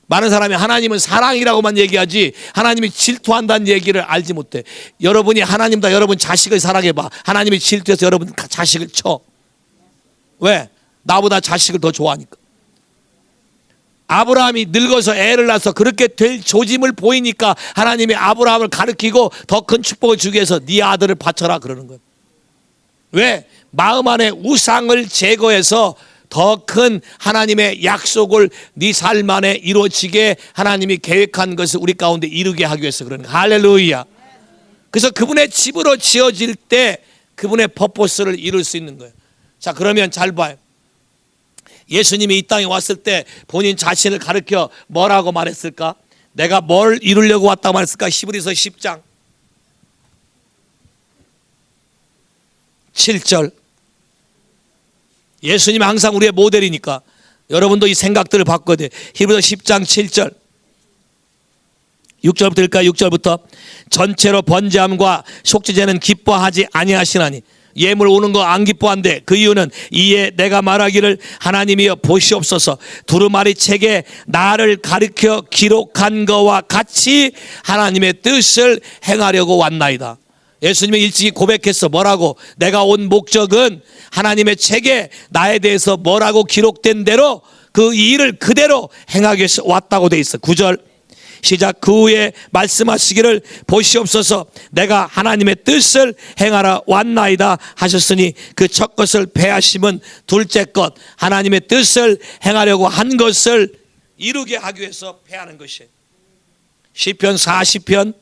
많은 사람이 하나님은 사랑이라고만 얘기하지 하나님이 질투한다는 얘기를 알지 못해. 여러분이 하나님보다 여러분 자식을 사랑해봐. 하나님이 질투해서 여러분 자식을 쳐. 왜? 나보다 자식을 더 좋아하니까. 아브라함이 늙어서 애를 낳아서 그렇게 될 조짐을 보이니까 하나님이 아브라함을 가르치고 더 큰 축복을 주기 위해서 네 아들을 바쳐라 그러는 거예요. 왜? 마음 안에 우상을 제거해서 더 큰 하나님의 약속을 네 삶 안에 이루어지게 하나님이 계획한 것을 우리 가운데 이루게 하기 위해서 그러는 거예요. 할렐루야. 그래서 그분의 집으로 지어질 때 그분의 퍼포스를 이룰 수 있는 거예요. 자, 그러면 잘 봐요. 예수님이 이 땅에 왔을 때 본인 자신을 가르쳐 뭐라고 말했을까? 내가 뭘 이루려고 왔다고 말했을까? 히브리서 10장 7절. 예수님이 항상 우리의 모델이니까 여러분도 이 생각들을 바꿔야 돼. 히브리서 10장 7절 6절부터 읽을까요? 6절부터 전체로 번제함과 속죄제는 기뻐하지 아니하시나니 예물 오는 거 안 기뻐한대. 그 이유는 이에 내가 말하기를 하나님이여 보시옵소서 두루마리 책에 나를 가르쳐 기록한 거와 같이 하나님의 뜻을 행하려고 왔나이다. 예수님이 일찍이 고백했어. 뭐라고? 내가 온 목적은 하나님의 책에 나에 대해서 뭐라고 기록된 대로 그 일을 그대로 행하기 위해서 왔다고 돼 있어. 9절 시작. 그 후에 말씀하시기를 보시옵소서 내가 하나님의 뜻을 행하러 왔나이다 하셨으니 그 첫 것을 패하심은 둘째 것 하나님의 뜻을 행하려고 한 것을 이루게 하기 위해서 패하는 것이에요. 시편 40편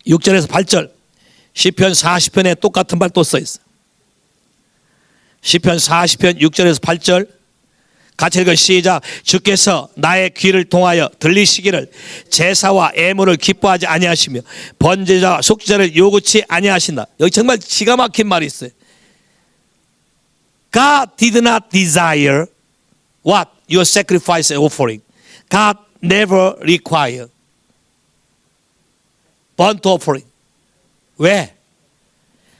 6절에서 8절 시편 40편에 똑같은 말 또 써 있어. 시편 40편 6절에서 8절 같이 읽어 시작. 주께서 나의 귀를 통하여 들리시기를 제사와 애물을 기뻐하지 아니하시며 번제자와 속죄자를 요구치 아니하신다. 여기 정말 기가 막힌 말이 있어요. God did not desire what? Your sacrifice and offering. God never required burnt offering. 왜?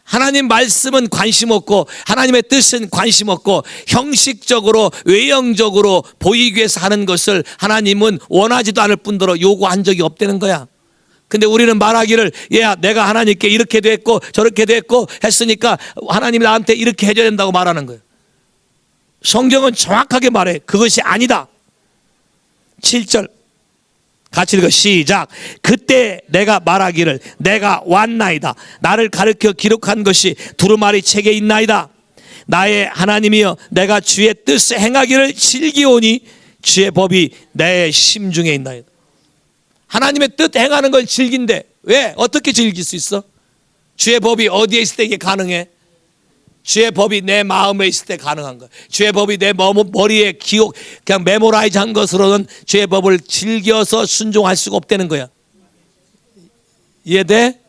하나님 말씀은 관심 없고 하나님의 뜻은 관심 없고 형식적으로 외형적으로 보이기 위해서 하는 것을 하나님은 원하지도 않을 뿐더러 요구한 적이 없다는 거야. 근데 우리는 말하기를 야 내가 하나님께 이렇게 됐고 저렇게 됐고 했으니까 하나님이 나한테 이렇게 해줘야 된다고 말하는 거예요. 성경은 정확하게 말해. 그것이 아니다. 7절 같이 읽어 시작. 그때 내가 말하기를 내가 왔나이다. 나를 가르쳐 기록한 것이 두루마리 책에 있나이다. 나의 하나님이여 내가 주의 뜻을 행하기를 즐기오니 주의 법이 내 심중에 있나이다. 하나님의 뜻 행하는 걸 즐긴대. 왜? 어떻게 즐길 수 있어? 주의 법이 어디에 있을 때 이게 가능해? 주의 법이 내 마음에 있을 때 가능한 거야. 주의 법이 내 머리에 기억 그냥 메모라이즈 한 것으로는 주의 법을 즐겨서 순종할 수가 없다는 거야. 이해돼?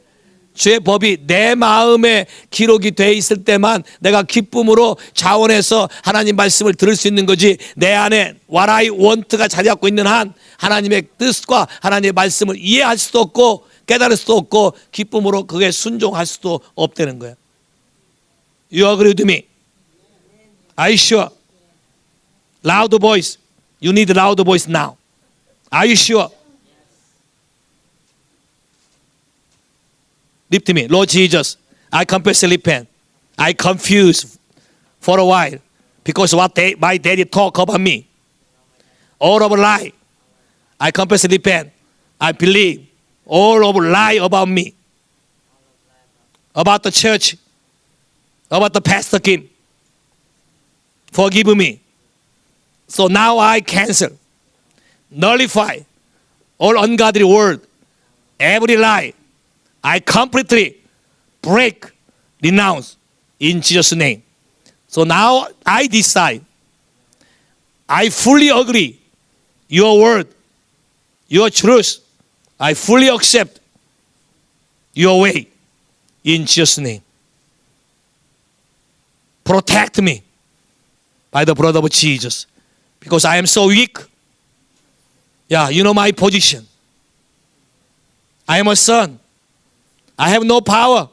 주의 법이 내 마음에 기록이 돼 있을 때만 내가 기쁨으로 자원해서 하나님 말씀을 들을 수 있는 거지. 내 안에 what I want가 자리 잡고 있는 한 하나님의 뜻과 하나님의 말씀을 이해할 수도 없고 깨달을 수도 없고 기쁨으로 그게 순종할 수도 없다는 거야. You agree with me? Are you sure? Loud voice. You need loud voice now. Are you sure? Lift me. Lord Jesus, I confess and repent. I confused for a while because what my daddy talk about me. All of a lie. I confess and repent. I believe all of a lie about me. About the church. About the pastor Kim. Forgive me. So now I cancel, nullify all ungodly word, every lie. I completely break, renounce in Jesus' name. So now I decide, I fully agree your word, your truth. I fully accept your way in Jesus' name. Protect me by the blood of Jesus because I am so weak. Yeah, you know my position. I am a son. I have no power,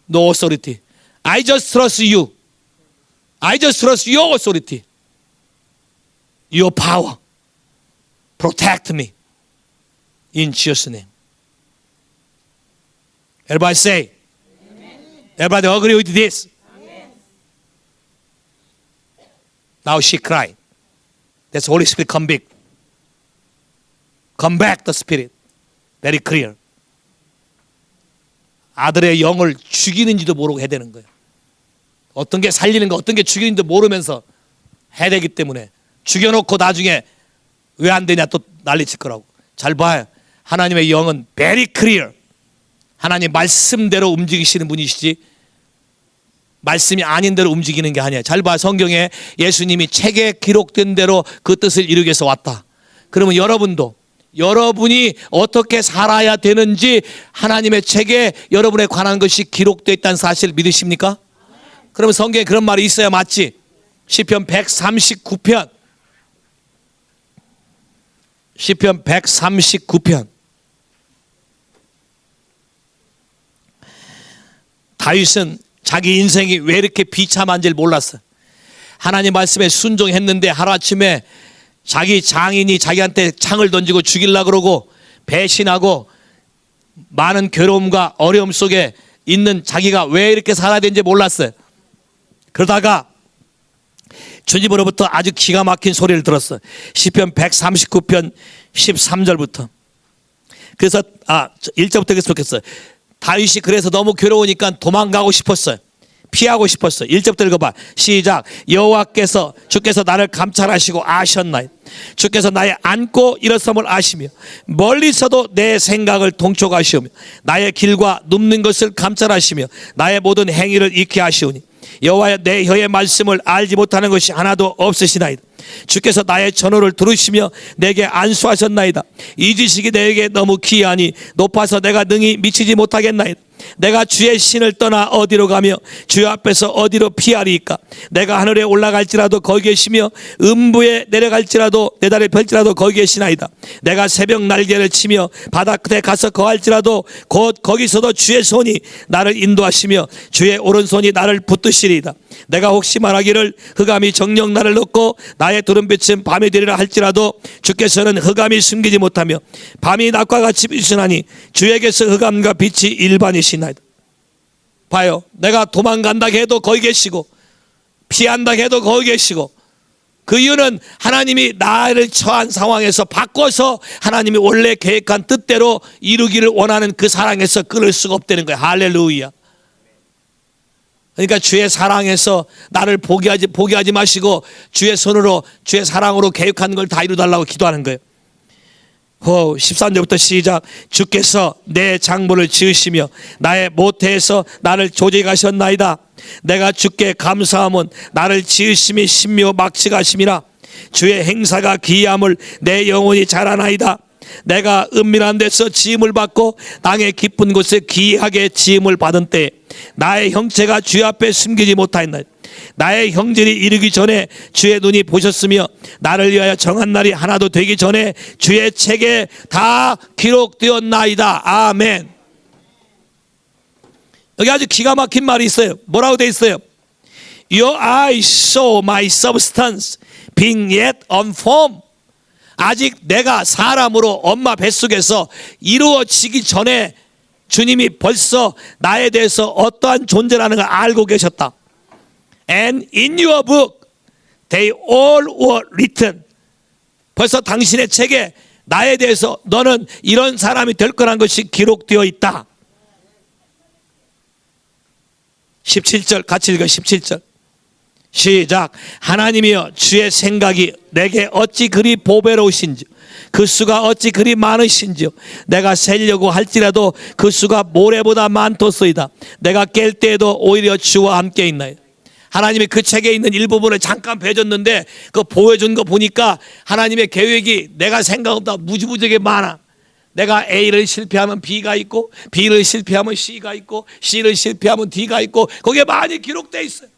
no authority. I just trust you. I just trust your authority, your power. Protect me in Jesus' name. Everybody say. Everybody agree with this? Now she cried. That's Holy Spirit convict. Come back the Spirit. Very clear. 아들의 영을 죽이는지도 모르고 해야 되는 거예요. 어떤 게 살리는 거, 어떤 게 죽이는지도 모르면서 해야 되기 때문에 죽여놓고 나중에 왜 안 되냐 또 난리칠 거라고. 잘 봐요. 하나님의 영은 very clear. 하나님 말씀대로 움직이시는 분이시지 말씀이 아닌 대로 움직이는 게 아니에요. 잘 봐. 성경에 예수님이 책에 기록된 대로 그 뜻을 이루기 위해서 왔다. 그러면 여러분도 여러분이 어떻게 살아야 되는지 하나님의 책에 여러분에 관한 것이 기록되어 있다는 사실을 믿으십니까? 그러면 성경에 그런 말이 있어야 맞지. 시편 139편 시편 139편 다윗은 자기 인생이 왜 이렇게 비참한지를 몰랐어요. 하나님 말씀에 순종했는데 하루아침에 자기 장인이 자기한테 창을 던지고 죽이려고 그러고 배신하고 많은 괴로움과 어려움 속에 있는 자기가 왜 이렇게 살아야 되는지 몰랐어요. 그러다가 주님으로부터 아주 기가 막힌 소리를 들었어요. 시편 139편 13절부터. 그래서 1절부터 계속했어요. 다윗이 그래서 너무 괴로우니까 도망가고 싶었어요. 피하고 싶었어요. 1절부터 읽어봐. 시작. 여호와께서 주께서 나를 감찰하시고 아셨나이다. 주께서 나의 앉고 일어섬을 아시며 멀리서도 내 생각을 통촉하시오며 나의 길과 눕는 것을 감찰하시며 나의 모든 행위를 익히 하시오니 여호와여 내 혀의 말씀을 알지 못하는 것이 하나도 없으시나이다. 주께서 나의 전호를 들으시며 내게 안수하셨나이다. 이 지식이 내게 너무 귀하니 높아서 내가 능히 미치지 못하겠나이다. 내가 주의 신을 떠나 어디로 가며 주 앞에서 어디로 피하리이까. 내가 하늘에 올라갈지라도 거기 계시며 음부에 내려갈지라도 내 다리 펼지라도 거기 계시나이다. 내가 새벽 날개를 치며 바다 끝에 가서 거할지라도 곧 거기서도 주의 손이 나를 인도하시며 주의 오른손이 나를 붙드시리이다. 내가 혹시 말하기를 흑암이 정녕 나를 넣고 나의 두른빛은 밤이 되리라 할지라도 주께서는 흑암이 숨기지 못하며 밤이 낮과 같이 비추나니 주에게서 흑암과 빛이 일반이시나이다. 봐요. 내가 도망간다 해도 거기 계시고 피한다 해도 거기 계시고 그 이유는 하나님이 나를 처한 상황에서 바꿔서 하나님이 원래 계획한 뜻대로 이루기를 원하는 그 사랑에서 끊을 수가 없다는 거예요. 할렐루야. 그러니까 주의 사랑에서 나를 포기하지 마시고 주의 손으로 주의 사랑으로 계획한 걸 다 이루달라고 기도하는 거예요. 13절부터 시작. 주께서 내 장부를 지으시며 나의 모태에서 나를 조직하셨나이다. 내가 주께 감사함은 나를 지으심이 신묘 막측하심이라. 주의 행사가 기이함을 내 영혼이 잘 아나이다. 내가 은밀한 데서 지음을 받고 땅의 깊은 곳에 기이하게 지음을 받은 때에 나의 형체가 주 앞에 숨기지 못하였나이다. 나의 형질이 이르기 전에 주의 눈이 보셨으며 나를 위하여 정한 날이 하나도 되기 전에 주의 책에 다 기록되었나이다. 아멘. 여기 아주 기가 막힌 말이 있어요. 뭐라고 돼 있어요? Your eyes saw my substance being yet unformed. 아직 내가 사람으로 엄마 뱃속에서 이루어지기 전에 주님이 벌써 나에 대해서 어떠한 존재라는 걸 알고 계셨다. And in your book they all were written. 벌써 당신의 책에 나에 대해서 너는 이런 사람이 될 거란 것이 기록되어 있다. 17절 같이 읽어. 17절 시작. 하나님이여 주의 생각이 내게 어찌 그리 보배로우신지 그 수가 어찌 그리 많으신지요. 내가 세려고 할지라도 그 수가 모래보다 많도소이다. 내가 깰 때에도 오히려 주와 함께 있나요. 하나님이 그 책에 있는 일부분을 잠깐 배줬는데 그 보여준 거 보니까 하나님의 계획이 내가 생각보다 무지무지하게 많아. 내가 A를 실패하면 B가 있고 B를 실패하면 C가 있고 C를 실패하면 D가 있고 거기에 많이 기록되어 있어요.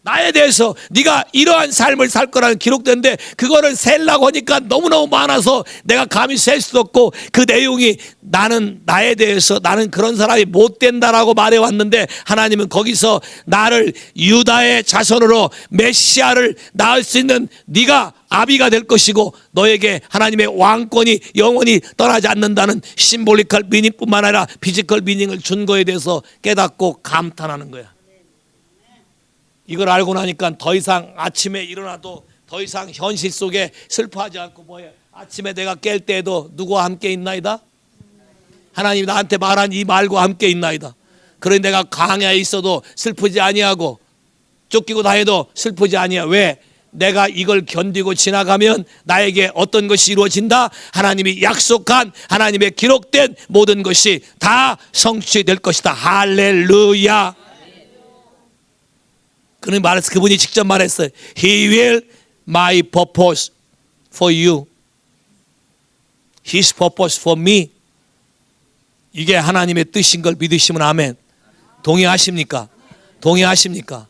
나에 대해서 네가 이러한 삶을 살 거라는 기록되는데 그거를 세려고 하니까 너무너무 많아서 내가 감히 셀 수도 없고, 그 내용이 나는 나에 대해서 나는 그런 사람이 못 된다라고 말해왔는데, 하나님은 거기서 나를 유다의 자손으로 메시아를 낳을 수 있는 네가 아비가 될 것이고 너에게 하나님의 왕권이 영원히 떠나지 않는다는 심볼리컬 미닝뿐만 아니라 피지컬 미닝을 준 거에 대해서 깨닫고 감탄하는 거야. 이걸 알고 나니까 더 이상 아침에 일어나도 더 이상 현실 속에 슬퍼하지 않고, 뭐예요? 아침에 내가 깰 때에도 누구와 함께 있나이다? 하나님이 나한테 말한 이 말과 함께 있나이다. 그러니 내가 광야에 있어도 슬프지 아니하고 쫓기고 다해도 슬프지 아니야. 왜? 내가 이걸 견디고 지나가면 나에게 어떤 것이 이루어진다? 하나님이 약속한, 하나님의 기록된 모든 것이 다 성취될 것이다. 할렐루야. 그분이 직접 말했어요. He will my purpose for you. His purpose for me. 이게 하나님의 뜻인 걸 믿으시면 아멘. 동의하십니까? 동의하십니까?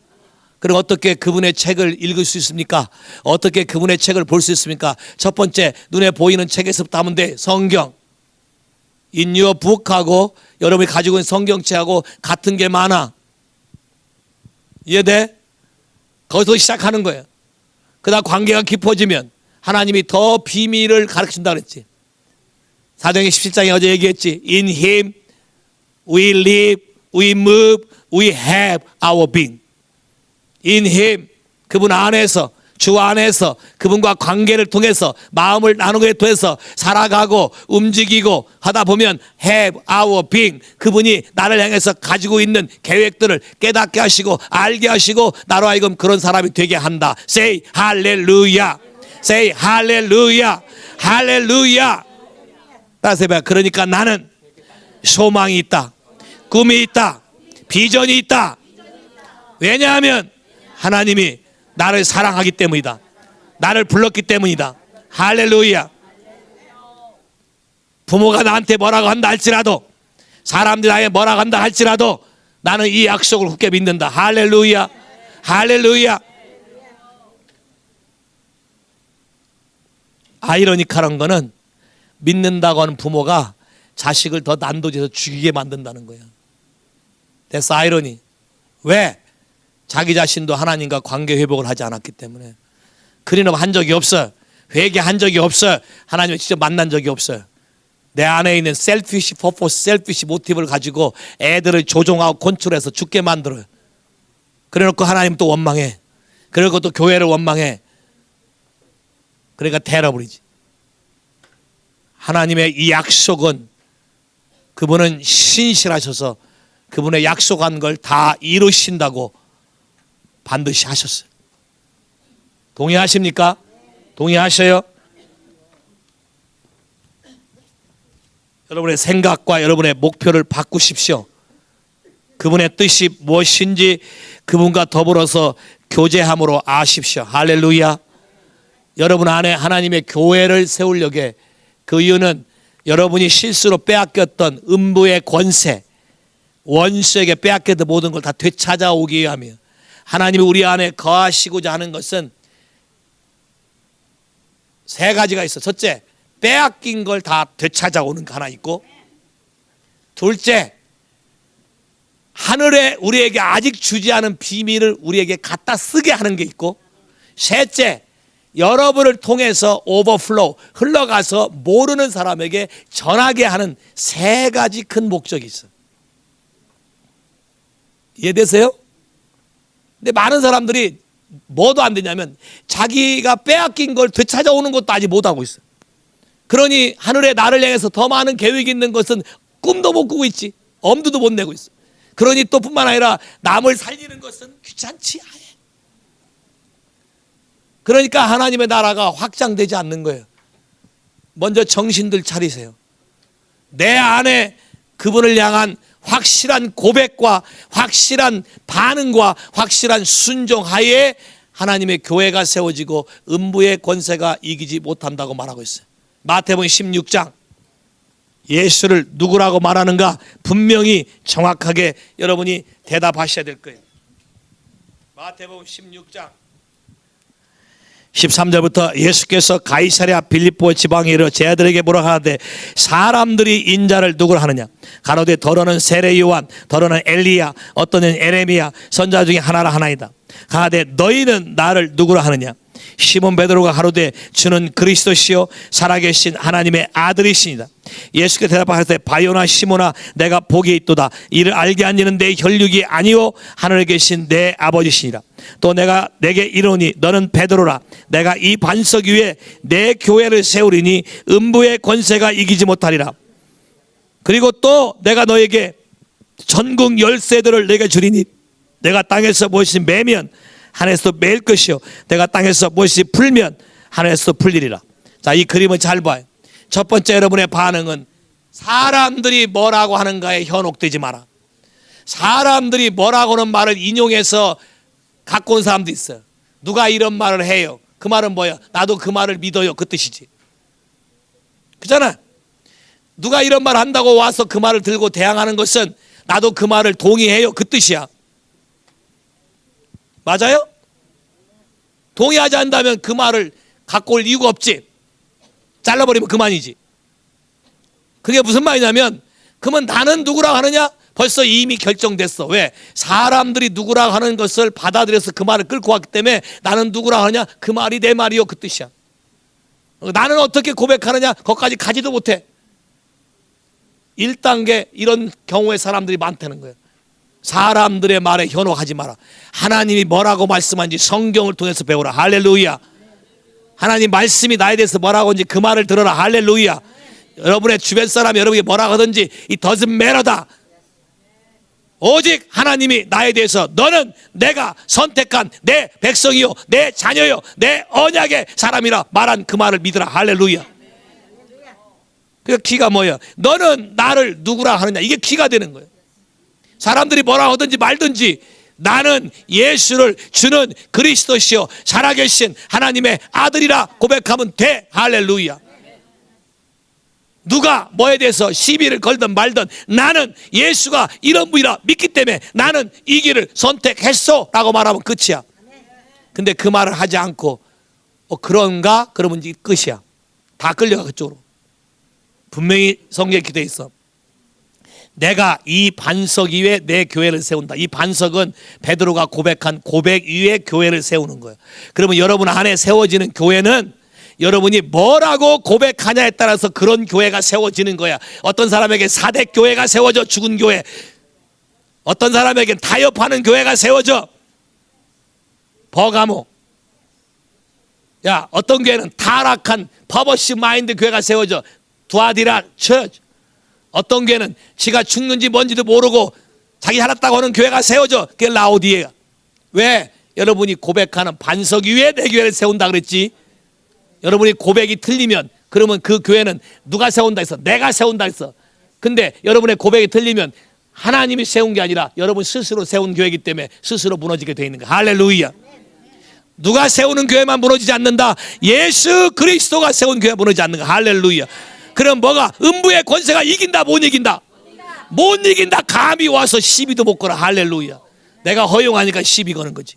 그럼 어떻게 그분의 책을 읽을 수 있습니까? 어떻게 그분의 책을 볼 수 있습니까? 첫 번째, 눈에 보이는 책에서부터 하면 돼. 성경. In your book하고 여러분이 가지고 있는 성경책하고 같은 게 많아. 이해돼? 거기서 시작하는 거예요. 그다음 관계가 깊어지면 하나님이 더 비밀을 가르친다 그랬지. 사도행전 17장에 어제 얘기했지. In Him we live, we move, we have our being. In Him, 그분 안에서, 주 안에서 그분과 관계를 통해서 마음을 나누게 통해서 살아가고 움직이고 하다 보면 have our being, 그분이 나를 향해서 가지고 있는 계획들을 깨닫게 하시고 알게 하시고 나로 하여금 그런 사람이 되게 한다. Say hallelujah. Say hallelujah. Hallelujah. 따라서 해봐요. 그러니까 나는 소망이 있다. 꿈이 있다. 비전이 있다. 왜냐하면 하나님이 나를 사랑하기 때문이다. 나를 불렀기 때문이다. 할렐루야. 부모가 나한테 뭐라고 한다 할지라도, 사람들이 나에게 뭐라고 한다 할지라도 나는 이 약속을 굳게 믿는다. 할렐루야. 할렐루야. 아이러니컬한 거는 믿는다고 하는 부모가 자식을 더 난도질해서 죽이게 만든다는 거예요. That's irony. 왜? 자기 자신도 하나님과 관계 회복을 하지 않았기 때문에. 클린업 한 적이 없어요. 회개한 적이 없어요. 하나님을 직접 만난 적이 없어요. 내 안에 있는 셀피시 퍼포스, 셀피시 모티브를 가지고 애들을 조종하고 컨트롤해서 죽게 만들어요. 그래놓고 하나님 또 원망해. 그리고 또 교회를 원망해. 그러니까 테러블이지. 하나님의 이 약속은 그분은 신실하셔서 그분의 약속한 걸 다 이루신다고 반드시 하셨어요. 동의하십니까? 동의하셔요? 여러분의 생각과 여러분의 목표를 바꾸십시오. 그분의 뜻이 무엇인지 그분과 더불어서 교제함으로 아십시오. 할렐루야. 여러분 안에 하나님의 교회를 세우려게, 그 이유는 여러분이 실수로 빼앗겼던 음부의 권세, 원수에게 빼앗겼던 모든 걸 다 되찾아오기 위함이에요. 하나님이 우리 안에 거하시고자 하는 것은 세 가지가 있어. 첫째, 빼앗긴 걸 다 되찾아오는 거 하나 있고, 둘째, 하늘에 우리에게 아직 주지 않은 비밀을 우리에게 갖다 쓰게 하는 게 있고, 셋째, 여러분을 통해서 오버플로우, 흘러가서 모르는 사람에게 전하게 하는 세 가지 큰 목적이 있어요. 이해되세요? 근데 많은 사람들이 뭐도 안 되냐면 자기가 빼앗긴 걸 되찾아오는 것도 아직 못하고 있어요. 그러니 하늘에 나를 향해서 더 많은 계획이 있는 것은 꿈도 못 꾸고 있지, 엄두도 못 내고 있어. 그러니 또 뿐만 아니라 남을 살리는 것은 귀찮지 않아. 그러니까 하나님의 나라가 확장되지 않는 거예요. 먼저 정신들 차리세요. 내 안에 그분을 향한 확실한 고백과 확실한 반응과 확실한 순종하에 하나님의 교회가 세워지고 음부의 권세가 이기지 못한다고 말하고 있어요. 마태복음 16장, 예수를 누구라고 말하는가 분명히 정확하게 여러분이 대답하셔야 될 거예요. 마태복음 16장 13절부터 예수께서 가이사랴 빌립보 지방에 이르러 제 아들에게 뭐라 하되 사람들이 인자를 누구라 하느냐 가로되 더러는 세례 요한 더러는 엘리야 어떤 이는 에레미야 선자 중에 하나라 하나이다. 가되 너희는 나를 누구라 하느냐 시몬 베드로가 가로되 주는 그리스도시요 살아계신 하나님의 아들이시니라. 예수께서 대답하시되 바요나 시몬아 내가 복이 있도다. 이를 알게 하니는 내 혈육이 아니요 하늘에 계신 내 아버지시니라. 또 내가 내게 이르노니 너는 베드로라. 내가 이 반석 위에 내 교회를 세우리니 음부의 권세가 이기지 못하리라. 그리고 또 내가 너에게 전국 열쇠들을 내게 주리니 내가 땅에서 무엇이 매면 하늘에서 매일 것이요 내가 땅에서 무엇이 풀면 하늘에서 풀리리라. 자, 이 그림을 잘 봐요. 첫 번째 여러분의 반응은 사람들이 뭐라고 하는가에 현혹되지 마라. 사람들이 뭐라고 하는 말을 인용해서 갖고 온 사람도 있어요. 누가 이런 말을 해요. 그 말은 뭐야? 나도 그 말을 믿어요. 그 뜻이지. 그잖아. 누가 이런 말 한다고 와서 그 말을 들고 대항하는 것은 나도 그 말을 동의해요. 그 뜻이야. 맞아요? 동의하지 않는다면 그 말을 갖고 올 이유가 없지. 잘라버리면 그만이지. 그게 무슨 말이냐면 그러면 나는 누구라고 하느냐? 벌써 이미 결정됐어. 왜? 사람들이 누구라고 하는 것을 받아들여서 그 말을 끌고 왔기 때문에 나는 누구라고 하느냐? 그 말이 내 말이요. 그 뜻이야. 나는 어떻게 고백하느냐? 거기까지 가지도 못해. 1단계 이런 경우의 사람들이 많다는 거예요. 사람들의 말에 현혹하지 마라. 하나님이 뭐라고 말씀한지 성경을 통해서 배우라. 할렐루야. 하나님 말씀이 나에 대해서 뭐라고 하는지 그 말을 들어라. 할렐루야. 여러분의 주변 사람이 여러분이 뭐라고 하든지 it doesn't matter다. 오직 하나님이 나에 대해서 너는 내가 선택한 내 백성이요 내 자녀요 내 언약의 사람이라 말한 그 말을 믿으라. 할렐루야. 그 키가 뭐야? 너는 나를 누구라 하느냐. 이게 키가 되는 거예요. 사람들이 뭐라 하든지 말든지 나는 예수를 주는 그리스도시요 살아계신 하나님의 아들이라 고백하면 돼. 할렐루야. 누가 뭐에 대해서 시비를 걸든 말든 나는 예수가 이런 분이라 믿기 때문에 나는 이 길을 선택했어 라고 말하면 끝이야. 근데 그 말을 하지 않고 그런가? 그러면 이제 끝이야. 다 끌려가 그쪽으로. 분명히 성경에 기록되어 있어. 내가 이 반석 위에 내 교회를 세운다. 이 반석은 베드로가 고백한 고백 위에 교회를 세우는 거예요. 그러면 여러분 안에 세워지는 교회는 여러분이 뭐라고 고백하냐에 따라서 그런 교회가 세워지는 거야. 어떤 사람에게 사대 교회가 세워져 죽은 교회, 어떤 사람에겐 타협하는 교회가 세워져 버가모, 야 어떤 교회는 타락한 퍼버시 마인드 교회가 세워져 두아디라 처치, 어떤 교회는 지가 죽는지 뭔지도 모르고 자기 살았다고 하는 교회가 세워져. 그게 라오디에야. 왜? 여러분이 고백하는 반석 위에 내 교회를 세운다 그랬지. 여러분이 고백이 틀리면 그러면 그 교회는 누가 세운다 했어? 내가 세운다 했어. 근데 여러분의 고백이 틀리면 하나님이 세운 게 아니라 여러분 스스로 세운 교회이기 때문에 스스로 무너지게 되어 있는 거야. 할렐루야. 누가 세우는 교회만 무너지지 않는다. 예수 그리스도가 세운 교회 무너지지 않는 거야. 할렐루야. 그럼 뭐가? 음부의 권세가 이긴다 못 이긴다? 못 이긴다. 감히 와서 시비도 못 걸어. 할렐루야. 내가 허용하니까 시비 거는 거지.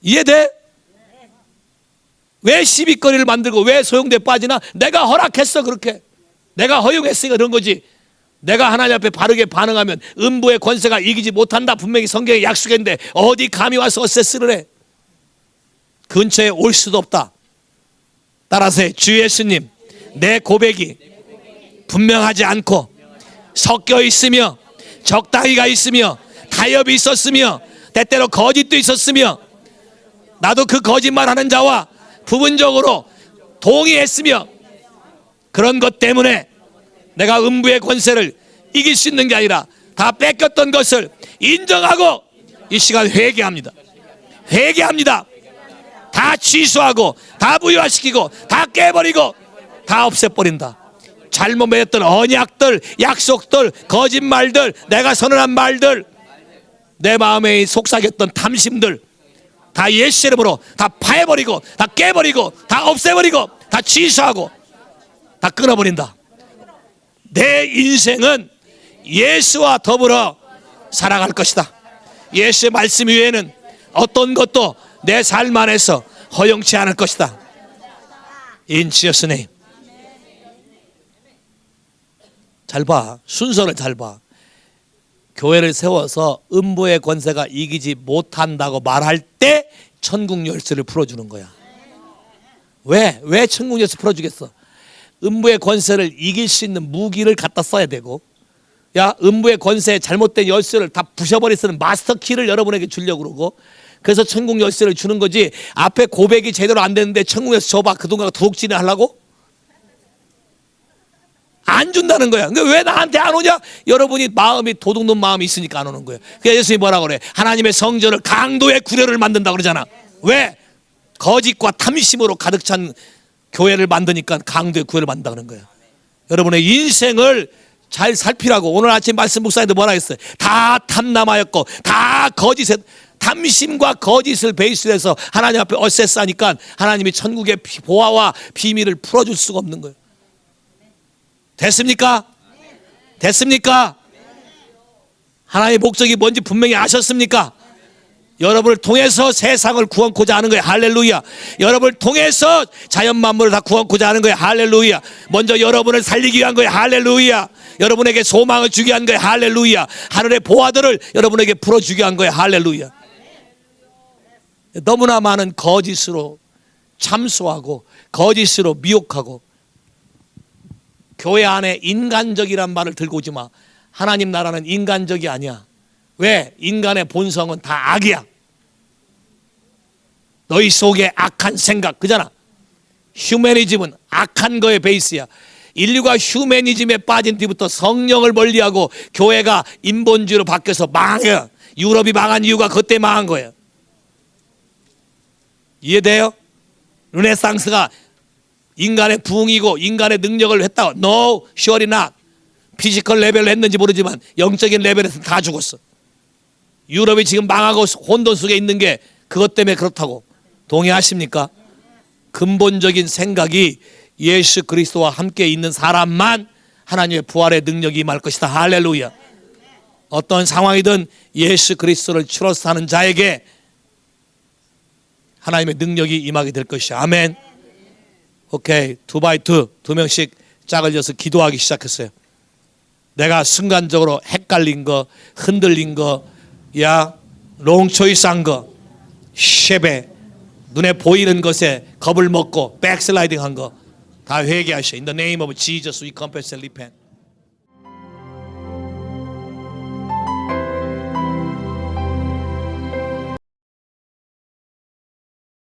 이해돼? 왜 시비거리를 만들고 왜 소용돼 빠지나? 내가 허락했어. 그렇게 내가 허용했으니까 그런 거지. 내가 하나님 앞에 바르게 반응하면 음부의 권세가 이기지 못한다. 분명히 성경에 약속했는데 어디 감히 와서 어세스를 해. 근처에 올 수도 없다. 따라서 주 예수님, 내 고백이 분명하지 않고 섞여 있으며 적당히가 있으며 타협이 있었으며 때때로 거짓도 있었으며 나도 그 거짓말하는 자와 부분적으로 동의했으며 그런 것 때문에 내가 음부의 권세를 이길 수 있는 게 아니라 다 뺏겼던 것을 인정하고 이 시간 회개합니다. 회개합니다. 다 취소하고 다 무효화시키고 다 깨버리고 다 없애버린다. 잘못 맺었던 언약들, 약속들, 거짓말들, 내가 선언한 말들, 내 마음에 속삭였던 탐심들 다 예수 이름으로 다 파해버리고 다 깨버리고 다 없애버리고 다 취소하고 다 끊어버린다. 내 인생은 예수와 더불어 살아갈 것이다. 예수의 말씀 외에는 어떤 것도 내 삶 안에서 허용치 않을 것이다. In Jesus' name. 잘 봐. 순서를 잘 봐. 교회를 세워서 음부의 권세가 이기지 못한다고 말할 때 천국 열쇠를 풀어주는 거야. 왜 천국 열쇠 풀어주겠어? 음부의 권세를 이길 수 있는 무기를 갖다 써야 되고, 야, 음부의 권세에 잘못된 열쇠를 다 부셔버릴 수 있는 마스터 키를 여러분에게 주려고 그러고, 그래서 천국 열쇠를 주는 거지. 앞에 고백이 제대로 안 되는데 천국 열쇠 줘봐, 그동안 도둑질을 하려고? 안 준다는 거야. 그러니까 왜 나한테 안 오냐? 여러분이 마음이 도둑놈 마음이 있으니까 안 오는 거예요. 그래서 예수님이 뭐라고 그래? 하나님의 성전을 강도의 구려를 만든다고 그러잖아. 왜? 거짓과 탐심으로 가득 찬 교회를 만드니까 강도의 구회를 만든다는 거예요. 여러분의 인생을 잘 살피라고. 오늘 아침 말씀 목사님도 뭐라 했어요? 다 탐남하였고 다 거짓에, 탐심과 거짓을 베이스로 해서 하나님 앞에 어세스하니까 하나님이 천국의 보화와 비밀을 풀어줄 수가 없는 거예요. 됐습니까? 됐습니까? 하나님의 목적이 뭔지 분명히 아셨습니까? 여러분을 통해서 세상을 구원코자 하는 거예요. 할렐루야. 여러분을 통해서 자연 만물을 다 구원코자 하는 거예요. 할렐루야. 먼저 여러분을 살리기 위한 거예요. 할렐루야. 여러분에게 소망을 주기 위한 거예요. 할렐루야. 하늘의 보화들을 여러분에게 풀어주기 위한 거예요. 할렐루야. 너무나 많은 거짓으로 참소하고 거짓으로 미혹하고, 교회 안에 인간적이란 말을 들고 오지 마. 하나님 나라는 인간적이 아니야. 왜? 인간의 본성은 다 악이야. 너희 속에 악한 생각, 그잖아. 휴머니즘은 악한 거의 베이스야. 인류가 휴머니즘에 빠진 뒤부터 성령을 멀리하고 교회가 인본주의로 바뀌어서 망해. 유럽이 망한 이유가 그때 망한 거예요. 이해돼요? 르네상스가 인간의 부흥이고 인간의 능력을 했다고. No, surely not. 피지컬 레벨로 했는지 모르지만 영적인 레벨에서 다 죽었어. 유럽이 지금 망하고 혼돈 속에 있는 게 그것 때문에 그렇다고. 동의하십니까? 근본적인 생각이 예수 그리스도와 함께 있는 사람만 하나님의 부활의 능력이 임할 것이다. 할렐루야. 어떤 상황이든 예수 그리스도를 추러스 하는 자에게 하나님의 능력이 임하게 될 것이야. 아멘. 오케이. 2x2 두 명씩 짝을 져서 기도하기 시작했어요. 내가 순간적으로 헷갈린 거, 흔들린 거, 야, 롱초이스한 거, 쉐베, 눈에 보이는 것에 겁을 먹고 백슬라이딩 한 거 다 회개하셔. In the name of Jesus we confess and repent.